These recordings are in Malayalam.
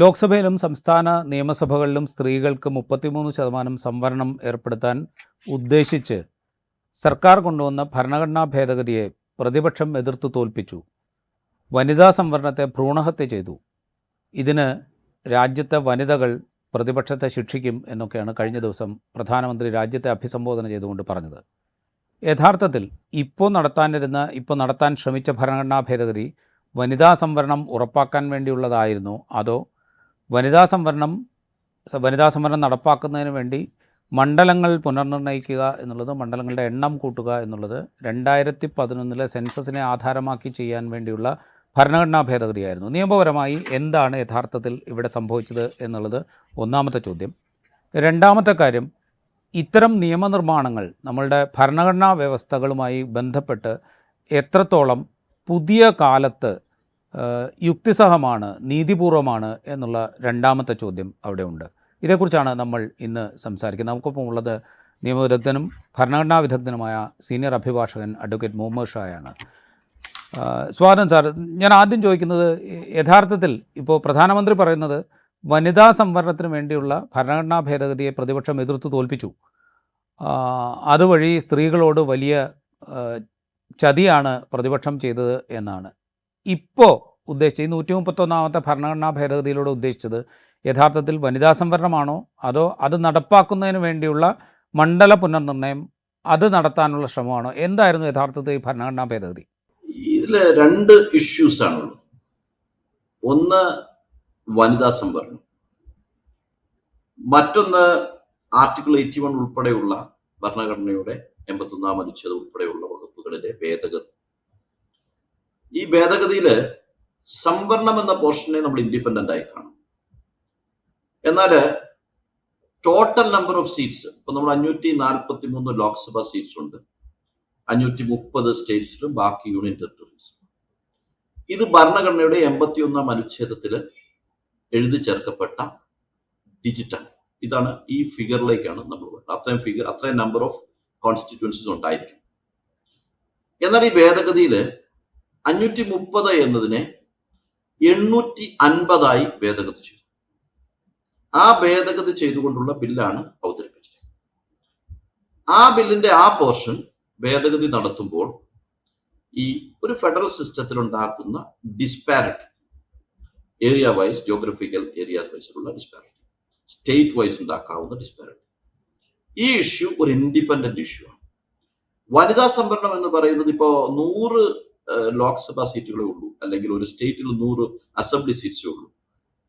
ലോക്സഭയിലും സംസ്ഥാന നിയമസഭകളിലും സ്ത്രീകൾക്ക് 33% സംവരണം ഏർപ്പെടുത്താൻ ഉദ്ദേശിച്ച് സർക്കാർ കൊണ്ടുവന്ന ഭരണഘടനാ ഭേദഗതിയെ പ്രതിപക്ഷം എതിർത്ത് തോൽപ്പിച്ചു. വനിതാ സംവരണത്തെ ഭ്രൂണഹത്യ ചെയ്തു. ഇതിന് രാജ്യത്തെ വനിതകൾ പ്രതിപക്ഷത്തെ ശിക്ഷിക്കും എന്നൊക്കെയാണ് കഴിഞ്ഞ ദിവസം പ്രധാനമന്ത്രി രാജ്യത്തെ അഭിസംബോധന ചെയ്തുകൊണ്ട് പറഞ്ഞത്. യഥാർത്ഥത്തിൽ ഇപ്പോൾ നടത്താൻ ശ്രമിച്ച ഭരണഘടനാ ഭേദഗതി വനിതാ സംവരണം ഉറപ്പാക്കാൻ വേണ്ടിയുള്ളതായിരുന്നോ, അതോ വനിതാ സംവരണം നടപ്പാക്കുന്നതിന് വേണ്ടി മണ്ഡലങ്ങൾ പുനർനിർണ്ണയിക്കുക എന്നുള്ളത്, മണ്ഡലങ്ങളുടെ എണ്ണം കൂട്ടുക എന്നുള്ളത് 2011 സെൻസസിനെ ആധാരമാക്കി ചെയ്യാൻ വേണ്ടിയുള്ള ഭരണഘടനാ ഭേദഗതിയായിരുന്നു? നിയമപരമായി എന്താണ് യഥാർത്ഥത്തിൽ ഇവിടെ സംഭവിച്ചത് എന്നുള്ളത് ഒന്നാമത്തെ ചോദ്യം. രണ്ടാമത്തെ കാര്യം, ഇത്തരം നിയമനിർമ്മാണങ്ങൾ നമ്മളുടെ ഭരണഘടനാ വ്യവസ്ഥകളുമായി ബന്ധപ്പെട്ട് എത്രത്തോളം പുതിയ കാലത്ത് യുക്തിസഹമാണ്, നീതിപൂർവമാണ് എന്നുള്ള രണ്ടാമത്തെ ചോദ്യം അവിടെ ഉണ്ട്. ഇതേക്കുറിച്ചാണ് നമ്മൾ ഇന്ന് സംസാരിക്കുന്നത്. നമുക്കൊപ്പം ഉള്ളത് നിയമവിദഗ്ധനും ഭരണഘടനാ വിദഗ്ധനുമായ സീനിയർ അഭിഭാഷകൻ അഡ്വക്കേറ്റ് മുഹമ്മദ് ഷായാണ്. സ്വാഗതം സാർ. ഞാൻ ആദ്യം ചോദിക്കുന്നത്, യഥാർത്ഥത്തിൽ ഇപ്പോൾ പ്രധാനമന്ത്രി പറയുന്നത് വനിതാ സംവരണത്തിന് വേണ്ടിയുള്ള ഭരണഘടനാ ഭേദഗതിയെ പ്രതിപക്ഷം എതിർത്ത് തോൽപ്പിച്ചു, അതുവഴി സ്ത്രീകളോട് വലിയ ചതിയാണ് പ്രതിപക്ഷം ചെയ്തത് എന്നാണ്. ഇപ്പോൾ ഉദ്ദേശിച്ചത് ഈ 131 ഭരണഘടനാ ഭേദഗതിയിലൂടെ ഉദ്ദേശിച്ചത് യഥാർത്ഥത്തിൽ വനിതാ സംവരണമാണോ, അതോ അത് നടപ്പാക്കുന്നതിന് വേണ്ടിയുള്ള മണ്ഡല പുനർനിർണ്ണയം അത് നടത്താനുള്ള ശ്രമമാണോ? എന്തായിരുന്നു യഥാർത്ഥത്തിൽ ഈ ഭരണഘടനാ ഭേദഗതി? ഇതിൽ രണ്ട് ഇഷ്യൂസ് ആണുള്ളത്. ഒന്ന് വനിതാ സംവരണം, മറ്റൊന്ന് ആർട്ടിക്കിൾ 81 ഉൾപ്പെടെയുള്ള ഭരണഘടനയുടെ 81 അനുച്ഛേദം ഉൾപ്പെടെയുള്ള വകുപ്പുകളിലെ ഭേദഗതി. ഈ ഭേദഗതിയിൽ സംവരണം എന്ന പോർഷനെ നമ്മൾ ഇൻഡിപെൻഡന്റ് ആയി കാണും. എന്നാൽ ടോട്ടൽ നമ്പർ ഓഫ് സീറ്റ്സ്, ഇപ്പൊ നമ്മൾ 543 ലോക്സഭ സീറ്റ്സ് ഉണ്ട്, 530 സ്റ്റേറ്റ്സിലും ബാക്കി യൂണിയൻ ടെറിട്ടറീസ്. ഇത് ഭരണഘടനയുടെ 81 അനുച്ഛേദത്തിൽ എഴുതി ചേർക്കപ്പെട്ട ഡിജിറ്റാണ്. ഇതാണ്, ഈ ഫിഗറിലേക്കാണ് നമ്മൾ വരുന്നത്. അത്രയും നമ്പർ ഓഫ് കോൺസ്റ്റിറ്റ്യുവൻസീസ് ഉണ്ടായിരിക്കും. എന്നാൽ ഈ ഭേദഗതിയിൽ 530 എന്നതിനെ 850 ഭേദഗതി ചെയ്തു. ആ ഭേദഗതി ചെയ്തുകൊണ്ടുള്ള ബില്ലാണ് അവതരിപ്പിച്ചത്. ആ ബില്ലിന്റെ ആ പോർഷൻ ഭേദഗതി നടത്തുമ്പോൾ ഈ ഒരു ഫെഡറൽ സിസ്റ്റത്തിൽ ഉണ്ടാക്കുന്ന disparity, area wise, geographical areas വൈസിലുള്ള ഡിസ്പാരിറ്റി, സ്റ്റേറ്റ് വൈസ് ഉണ്ടാക്കാവുന്ന ഡിസ്പാരിറ്റി, ഈ ഇഷ്യൂ ഒരു ഇൻഡിപെൻഡന്റ് ഇഷ്യൂ ആണ്. വനിതാ സംവരണം എന്ന് പറയുന്നത് ഇപ്പോൾ 100 ലോക്സഭാ സീറ്റുകളേ ഉള്ളൂ, അല്ലെങ്കിൽ ഒരു സ്റ്റേറ്റിൽ 100 അസംബ്ലി സീറ്റ്സേ ഉള്ളൂ.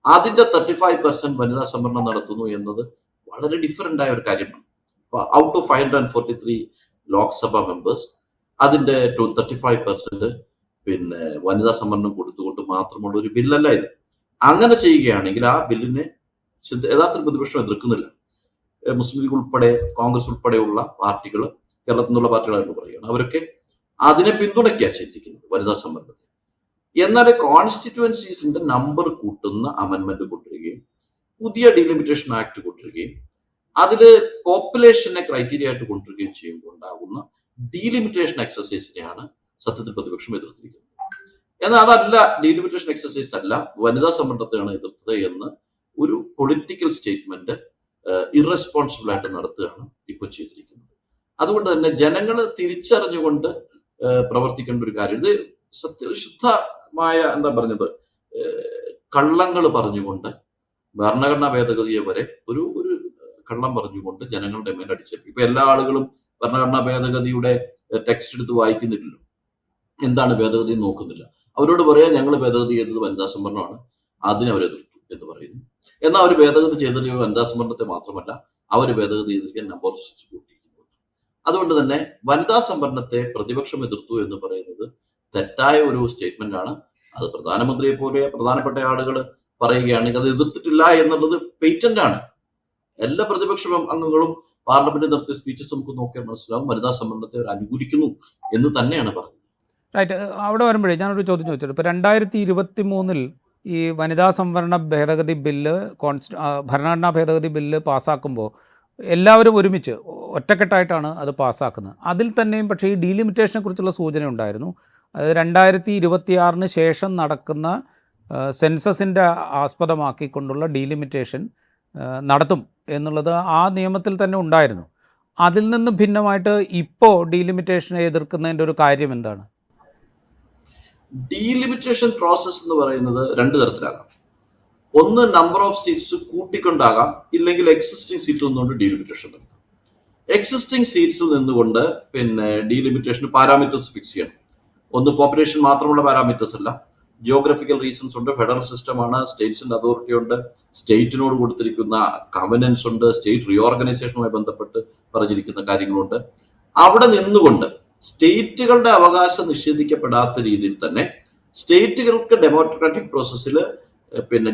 അതിന്റെ 35% വനിതാ സംവരണം നടത്തുന്നു എന്നത് വളരെ ഡിഫറൻ്റ് ആയ ഒരു കാര്യമാണ്. ഔട്ട് ഓഫ് 543 ലോക്സഭ മെമ്പേഴ്സ്, അതിന്റെ 35% പിന്നെ വനിതാ സംവരണം കൊടുത്തുകൊണ്ട് മാത്രമുള്ള ഒരു ബില്ലല്ല ഇത്. അങ്ങനെ ചെയ്യുകയാണെങ്കിൽ ആ ബില്ലിനെ യഥാർത്ഥത്തിൽ പ്രതിപക്ഷം എതിർക്കുന്നില്ല. മുസ്ലിം ലീഗ് ഉൾപ്പെടെ, കോൺഗ്രസ് ഉൾപ്പെടെയുള്ള പാർട്ടികൾ, കേരളത്തിൽ നിന്നുള്ള പാർട്ടികളായിട്ട് പറയുകയാണ്, അവരൊക്കെ അതിനെ പിന്തുണയ്ക്കുക ചെയ്തിരിക്കുന്നത്, വനിതാ സംവരണത്തെ. എന്നാൽ കോൺസ്റ്റിറ്റ്യുവൻസീസിന്റെ നമ്പർ കൂട്ടുന്ന അമെന്റ്മെന്റ് കൊണ്ടുവരികയും പുതിയ ഡീലിമിറ്റേഷൻ ആക്ട് കൊണ്ടുവരികയും അതിൽ പോപ്പുലേഷനെ ക്രൈറ്റീരിയ ആയിട്ട് കൊണ്ടുവരികയും ചെയ്യുമ്പോൾ ഉണ്ടാകുന്ന ഡീലിമിറ്റേഷൻ എക്സസൈസിനെയാണ് സത്യത്തിൽ പ്രതിപക്ഷം എതിർത്തിരിക്കുന്നത്. എന്നാൽ അതല്ല, ഡീലിമിറ്റേഷൻ എക്സസൈസ് അല്ല, വനിതാ സംവരണത്തെയാണ് എതിർത്തത് എന്ന് ഒരു പൊളിറ്റിക്കൽ സ്റ്റേറ്റ്മെന്റ് ഇറസ്പോൺസിബിൾ ആയിട്ട് നടത്തുകയാണ് ഇപ്പോൾ ചെയ്തിരിക്കുന്നത്. അതുകൊണ്ട് തന്നെ ജനങ്ങൾ തിരിച്ചറിഞ്ഞുകൊണ്ട് പ്രവർത്തിക്കേണ്ട ഒരു കാര്യം. ഇത് ശുദ്ധമായ കള്ളങ്ങൾ പറഞ്ഞുകൊണ്ട് ഭരണഘടനാ ഭേദഗതിയെ വരെ ഒരു കള്ളം പറഞ്ഞുകൊണ്ട് ജനങ്ങളുടെ മേൽ അടിച്ചേൽപ്പിക്കും. ഇപ്പൊ എല്ലാ ആളുകളും ഭരണഘടനാ ഭേദഗതിയുടെ ടെക്സ്റ്റ് എടുത്ത് വായിക്കുന്നില്ലല്ലോ, എന്താണ് ഭേദഗതി നോക്കുന്നില്ല. അവരോട് പറയാം, ഞങ്ങൾ ഭേദഗതി ചെയ്തത് വനിതാ സംവരണമാണ്, അതിനെ അവർ എതിർത്തു എന്ന് പറയുന്നു. എന്നാൽ അവർ ഭേദഗതി ചെയ്തത് വനിതാ സംവരണത്തെ മാത്രമല്ല, അവർ ഭേദഗതി ചെയ്തിരിക്കാൻ നമ്പർ ഓഫ് സീറ്റ്സ് കൂട്ടിയിരിക്കുന്നു. അതുകൊണ്ട് തന്നെ വനിതാ സംവരണത്തെ പ്രതിപക്ഷം എതിർത്തു എന്ന് പറയുന്നത് തെറ്റായ ഒരു സ്റ്റേറ്റ്മെന്റ് ആണ്. അത് പ്രധാനമന്ത്രിയെ പോലെ പ്രധാനപ്പെട്ട ആളുകൾ പറയുകയാണെങ്കിൽ അത് എതിർത്തിട്ടില്ല എന്നുള്ളത് പേറ്റന്റ് ആണ്. എല്ലാ പ്രതിപക്ഷ അംഗങ്ങളും പാർലമെന്റിൽ നടത്തിയ സ്പീച്ചസ് നമുക്ക് നോക്കിയാൽ മനസ്സിലാവും വനിതാ സംവരണത്തെ അവർ അനുകൂലിക്കുന്നു എന്ന് തന്നെയാണ് പറഞ്ഞത്. റൈറ്റ്. അവിടെ വരുമ്പോഴേ ഞാനൊരു ചോദ്യം ചോദിച്ചിട്ട്, ഇപ്പോൾ 2023 ഈ വനിതാ സംവരണ ഭേദഗതി ബില്ല്, ഭരണഘടനാ ഭേദഗതി ബില്ല് പാസ്സാക്കുമ്പോൾ എല്ലാവരും ഒരുമിച്ച് ഒറ്റക്കെട്ടായിട്ടാണ് അത് പാസ്സാക്കുന്നത്. അതിൽ തന്നെയും പക്ഷേ ഈ ഡീലിമിറ്റേഷനെ കുറിച്ചുള്ള സൂചന ഉണ്ടായിരുന്നു. അത് 2026 ശേഷം നടക്കുന്ന സെൻസസിൻ്റെ ആസ്പദമാക്കിക്കൊണ്ടുള്ള ഡീലിമിറ്റേഷൻ നടത്തും എന്നുള്ളത് ആ നിയമത്തിൽ തന്നെ ഉണ്ടായിരുന്നു. അതിൽ നിന്നും ഭിന്നമായിട്ട് ഇപ്പോൾ ഡീലിമിറ്റേഷനെ എതിർക്കുന്നതിൻ്റെ ഒരു കാര്യം എന്താണ്? ഡീലിമിറ്റേഷൻ പ്രോസസ് എന്ന് പറയുന്നത് രണ്ട് തരത്തിലാകാം. ഒന്ന്, നമ്പർ ഓഫ് സീറ്റ്സ് കൂട്ടിക്കൊണ്ടാകാം, ഇല്ലെങ്കിൽ എക്സിസ്റ്റിംഗ് സീറ്റിൽ നിന്നുകൊണ്ട് ഡീലിമിറ്റേഷൻ നടത്താം. എക്സിസ്റ്റിംഗ് സീറ്റ്സിൽ നിന്നുകൊണ്ട് ഡീലിമിറ്റേഷന് പാരാമീറ്റേഴ്സ് ഫിക്സ് ചെയ്യണം. ഒന്ന്, പോപ്പുലേഷൻ മാത്രമുള്ള പാരാമീറ്റേഴ്സ് അല്ല, ജിയോഗ്രഫിക്കൽ റീസൺസ് ഉണ്ട്, ഫെഡറൽ സിസ്റ്റമാണ്, സ്റ്റേറ്റ്സിന്റെ അതോറിറ്റി ഉണ്ട്, സ്റ്റേറ്റിനോട് കൊടുത്തിരിക്കുന്ന കവനൻസ് ഉണ്ട്, സ്റ്റേറ്റ് റീഓർഗനൈസേഷനുമായി ബന്ധപ്പെട്ട് പറഞ്ഞിരിക്കുന്ന കാര്യങ്ങളുണ്ട്. അവിടെ നിന്നുകൊണ്ട് സ്റ്റേറ്റുകളുടെ അവകാശം നിഷേധിക്കപ്പെടാത്ത രീതിയിൽ തന്നെ സ്റ്റേറ്റുകൾക്ക് ഡെമോക്രാറ്റിക് പ്രോസസ്സിൽ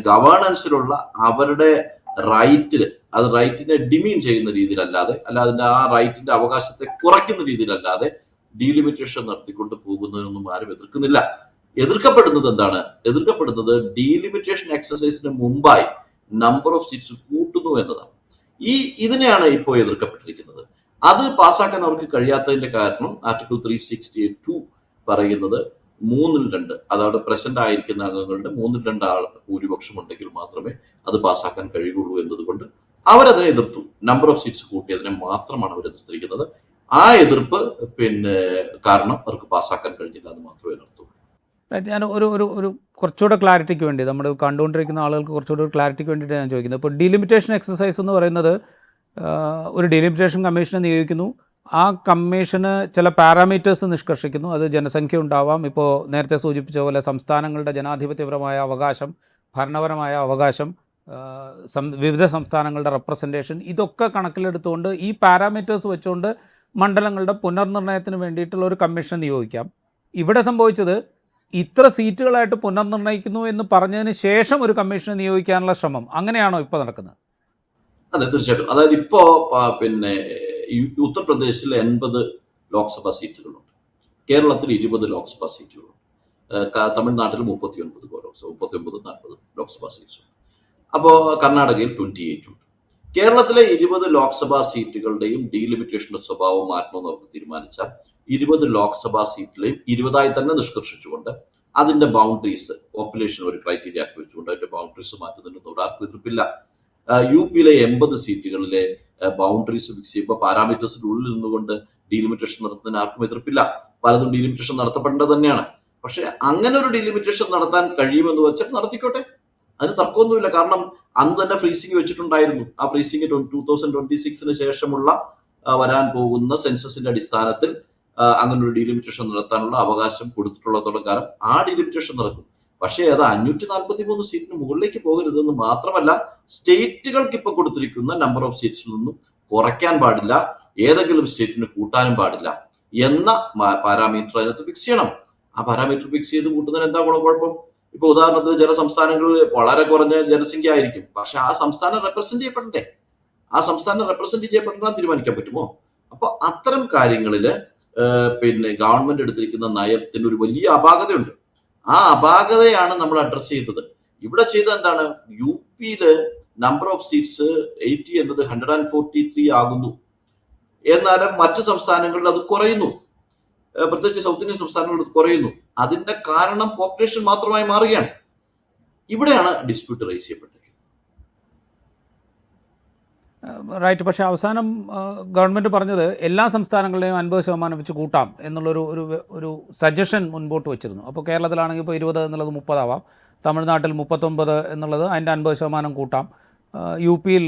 ഗവേണൻസിലുള്ള അവരുടെ റൈറ്റിനെ ഡിമീൻ ചെയ്യുന്ന രീതിയിലല്ലാതെ, ആ റൈറ്റിന്റെ അവകാശത്തെ കുറയ്ക്കുന്ന രീതിയിലല്ലാതെ ഡീലിമിറ്റേഷൻ നടത്തിക്കൊണ്ട് പോകുന്നതിനൊന്നും ആരും എതിർക്കുന്നില്ല. എതിർക്കപ്പെടുന്നത് എന്താണ്? എതിർക്കപ്പെടുന്നത് ഡീലിമിറ്റേഷൻ എക്സസൈസിന് മുമ്പായി നമ്പർ ഓഫ് സീറ്റ്സ് കൂട്ടുന്നു എന്നതാണ്. ഇതിനെയാണ് ഇപ്പോൾ എതിർക്കപ്പെട്ടിരിക്കുന്നത്. അത് പാസ്സാക്കാൻ അവർക്ക് കഴിയാത്തതിന്റെ കാരണം ആർട്ടിക്കിൾ 368(2) പറയുന്നത് 2/3, അതാണ് പ്രസന്റ് ആയിരിക്കുന്ന അംഗങ്ങളുടെ 2/3 ഭൂരിപക്ഷം ഉണ്ടെങ്കിൽ മാത്രമേ അത് പാസ്സാക്കാൻ കഴിയുള്ളൂ എന്നതുകൊണ്ട് അവരതിനെ എതിർത്തു. നമ്പർ ഓഫ് സീറ്റ്സ് കൂട്ടിയതിനെ മാത്രമാണ് അവർ എതിർത്തിരിക്കുന്നത്. ആ എതിർപ്പ് കാരണം അവർക്ക് പാസ്സാക്കാൻ കഴിഞ്ഞില്ല, അത് മാത്രമേ എതിർത്തുള്ളൂ. ഞാൻ ഒരു കുറച്ചുകൂടെ ക്ലാരിറ്റിക്ക് വേണ്ടി, നമ്മൾ കണ്ടുകൊണ്ടിരിക്കുന്ന ആളുകൾക്ക് കുറച്ചുകൂടെ ക്ലാരിറ്റിക്ക് വേണ്ടിയിട്ട് ഞാൻ ചോദിക്കുന്നത്, ഇപ്പോൾ ഡീലിമിറ്റേഷൻ എക്സസൈസ് എന്ന് പറയുന്നത് ഒരു ഡീലിമിറ്റേഷൻ കമ്മീഷനെ നിയോഗിക്കുന്നു. ആ കമ്മീഷന് ചില പാരാമീറ്റേഴ്സ് നിഷ്കർഷിക്കുന്നു. അത് ജനസംഖ്യ ഉണ്ടാവാം, ഇപ്പോൾ നേരത്തെ സൂചിപ്പിച്ച പോലെ സംസ്ഥാനങ്ങളുടെ ജനാധിപത്യപരമായ അവകാശം, ഭരണപരമായ അവകാശം, വിവിധ സംസ്ഥാനങ്ങളുടെ റെപ്രസെൻറ്റേഷൻ, ഇതൊക്കെ കണക്കിലെടുത്തുകൊണ്ട് ഈ പാരാമീറ്റേഴ്സ് വെച്ചുകൊണ്ട് മണ്ഡലങ്ങളുടെ പുനർനിർണ്ണയത്തിന് വേണ്ടിയിട്ടുള്ള ഒരു കമ്മീഷനെ നിയോഗിക്കാം. ഇവിടെ സംഭവിച്ചത് ഇത്ര സീറ്റുകളായിട്ട് പുനർനിർണ്ണയിക്കുന്നു എന്ന് പറഞ്ഞതിന് ശേഷം ഒരു കമ്മീഷനെ നിയോഗിക്കാനുള്ള ശ്രമം, അങ്ങനെയാണോ ഇപ്പോൾ നടക്കുന്നത്? അതെ, തീർച്ചയായിട്ടും. അതായത് ഇപ്പോ ഉത്തർപ്രദേശിൽ 80 ലോക്സഭാ സീറ്റുകളുണ്ട്, കേരളത്തിൽ 20 ലോക്സഭാ സീറ്റുകളുണ്ട്, തമിഴ്നാട്ടിൽ 39-40 ലോക്സഭാ സീറ്റുണ്ട്. അപ്പോൾ കർണാടകയിൽ 28 ഉണ്ട്. കേരളത്തിലെ 20 ലോക്സഭാ സീറ്റുകളുടെയും ഡീലിമിറ്റേഷന്റെ സ്വഭാവം മാറ്റണമെന്ന് നമുക്ക് തീരുമാനിച്ചാൽ 20 ലോക്സഭാ സീറ്റിലെയും 20ആയി തന്നെ നിഷ്കർഷിച്ചുകൊണ്ട് അതിന്റെ ബൗണ്ടറീസ്, പോപ്പുലേഷൻ ഒരു ക്രൈറ്റീരിയ ആക്കി വെച്ചുകൊണ്ട് അതിന്റെ ബൗണ്ടറീസ് മാറ്റുന്നതിനൊന്നും ആർക്കും എതിർപ്പില്ല. UP-യിലെ 80 സീറ്റുകളിലെ ബൗണ്ടറീസ് ഫിക്സ് ചെയ്യുമ്പോൾ പാരാമീറ്റേഴ്സിന്റെ ഉള്ളിൽ നിന്നുകൊണ്ട് ഡീലിമിറ്റേഷൻ നടത്തുന്നതിന് ആർക്കും എതിർപ്പില്ല. പലതും ഡീലിമിറ്റേഷൻ നടത്തപ്പെടേണ്ടത് തന്നെയാണ്. പക്ഷെ അങ്ങനെ ഒരു ഡീലിമിറ്റേഷൻ നടത്താൻ കഴിയുമെന്ന് വെച്ചാൽ നടത്തിക്കോട്ടെ, അതിന് തർക്കമൊന്നുമില്ല. കാരണം അന്ന് തന്നെ ഫ്രീസിംഗ് വെച്ചിട്ടുണ്ടായിരുന്നു. ആ ഫ്രീസിംഗ് 2026 ശേഷമുള്ള വരാൻ പോകുന്ന സെൻസസിന്റെ അടിസ്ഥാനത്തിൽ അങ്ങനെ ഒരു ഡീലിമിറ്റേഷൻ നടത്താനുള്ള അവകാശം കൊടുത്തിട്ടുള്ളത്തോളം കാലം ആ ഡീലിമിറ്റേഷൻ നടക്കും. പക്ഷേ അത് 543 സീറ്റിന് മുകളിലേക്ക് പോകരുതെന്ന് മാത്രമല്ല, സ്റ്റേറ്റുകൾക്ക് ഇപ്പൊ കൊടുത്തിരിക്കുന്ന നമ്പർ ഓഫ് സീറ്റ്സിൽ നിന്നും കുറയ്ക്കാൻ പാടില്ല, ഏതെങ്കിലും സ്റ്റേറ്റിന് കൂട്ടാനും പാടില്ല എന്ന പാരാമീറ്റർ അതിനകത്ത് ഫിക്സ് ചെയ്യണം. ആ പാരാമീറ്റർ ഫിക്സ് ചെയ്ത് കൂട്ടുന്നതിന് എന്താ കുഴപ്പം? ഇപ്പൊ ഉദാഹരണത്തിന് ചില സംസ്ഥാനങ്ങളിൽ വളരെ കുറഞ്ഞ ജനസംഖ്യ ആയിരിക്കും, പക്ഷെ ആ സംസ്ഥാനം റെപ്രസെന്റ് ചെയ്യപ്പെടണ്ടേ? ആ സംസ്ഥാനം റെപ്രസെന്റ് ചെയ്യപ്പെടാൻ തീരുമാനിക്കാൻ പറ്റുമോ? അപ്പൊ അത്തരം കാര്യങ്ങളില് ഗവൺമെന്റ് എടുത്തിരിക്കുന്ന നയത്തിന് ഒരു വലിയ അപാകതയുണ്ട്. ആ അപാകതയാണ് നമ്മൾ അഡ്രസ് ചെയ്തത്. ഇവിടെ ചെയ്തത് എന്താണ്? UP-യില് നമ്പർ ഓഫ് സീറ്റ്സ് 80 എന്നത് 143 ആകുന്നു, എന്നാലും മറ്റു സംസ്ഥാനങ്ങളിൽ അത് കുറയുന്നു, പ്രത്യേകിച്ച് സൗത്ത് ഇന്ത്യൻ സംസ്ഥാനങ്ങളിൽ കുറയുന്നു. അതിന്റെ കാരണം പോപ്പുലേഷൻ മാത്രമായി മാറുകയാണ്. ഇവിടെയാണ് ഡിസ്പ്യൂട്ട് റൈസ് ചെയ്യപ്പെട്ടത്. റൈറ്റ്. പക്ഷേ അവസാനം ഗവൺമെൻറ് പറഞ്ഞത് എല്ലാ സംസ്ഥാനങ്ങളുടെയും 50% വെച്ച് കൂട്ടാം എന്നുള്ളൊരു സജഷൻ മുൻപോട്ട് വെച്ചിരുന്നു. അപ്പോൾ കേരളത്തിലാണെങ്കിൽ ഇപ്പോൾ 20 എന്നുള്ളത് 30 ആവാം, തമിഴ്നാട്ടിൽ 39 എന്നുള്ളത് അതിൻ്റെ 50% കൂട്ടാം, UP-യിൽ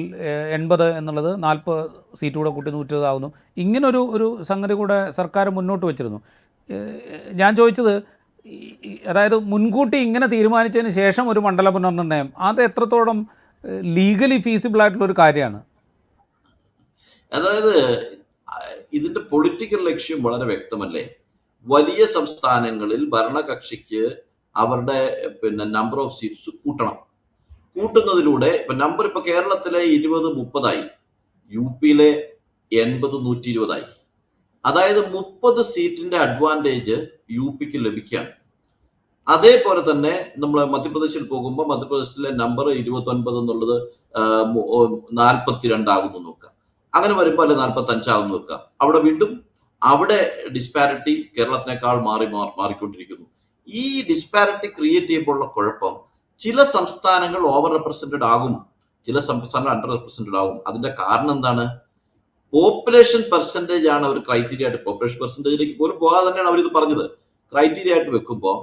80 എന്നുള്ളത് 40 സീറ്റ് കൂടെ കൂട്ടി 120 ആവുന്നു. ഇങ്ങനൊരു സംഗതി കൂടെ സർക്കാർ മുന്നോട്ട് വെച്ചിരുന്നു. ഞാൻ ചോദിച്ചത്, അതായത് മുൻകൂട്ടി ഇങ്ങനെ തീരുമാനിച്ചതിന് ശേഷം ഒരു മണ്ഡല പുനർനിർണ്ണയം, അത് എത്രത്തോളം ലീഗലി ഫീസിബിൾ ആയിട്ടുള്ളൊരു കാര്യമാണ്? അതായത് ഇതിന്റെ പൊളിറ്റിക്കൽ ലക്ഷ്യം വളരെ വ്യക്തമല്ലേ? വലിയ സംസ്ഥാനങ്ങളിൽ ഭരണകക്ഷിക്ക് അവരുടെ നമ്പർ ഓഫ് സീറ്റ്സ് കൂട്ടുന്നതിലൂടെ നമ്പർ ഇപ്പൊ കേരളത്തിലെ 20 30 UP-യിലെ 80 120 അതായത് 30 സീറ്റിന്റെ അഡ്വാൻറ്റേജ് UP-ക്ക് ലഭിക്കുകയാണ്. അതേപോലെ തന്നെ നമ്മൾ മധ്യപ്രദേശിൽ പോകുമ്പോൾ മധ്യപ്രദേശിലെ നമ്പർ 29 എന്നുള്ളത് 42 ആകുന്നു നോക്കാം. അങ്ങനെ വരുമ്പോൾ അല്ലെ 45 ആകുന്നു നോക്കാം. അവിടെ ഡിസ്പാരിറ്റി കേരളത്തിനേക്കാൾ മാറിക്കൊണ്ടിരിക്കുന്നു. ഈ ഡിസ്പാരിറ്റി ക്രിയേറ്റ് ചെയ്യുമ്പോഴുള്ള കുഴപ്പം ചില സംസ്ഥാനങ്ങൾ ഓവർ റെപ്രസെന്റഡ് ആകും, ചില സംസ്ഥാനങ്ങൾ അണ്ടർ റെപ്രസെന്റഡ് ആകും. അതിന്റെ കാരണം എന്താണ്? പോപ്പുലേഷൻ പെർസെന്റേജ് ആണ് അവർ ക്രൈറ്റീരിയ ആയിട്ട്, പോപ്പുലേഷൻ പെർസെന്റേജിലേക്ക് പോലും പോകാതെ തന്നെയാണ് അവരിത് പറഞ്ഞത്. ക്രൈറ്റീരിയ ആയിട്ട് വെക്കുമ്പോൾ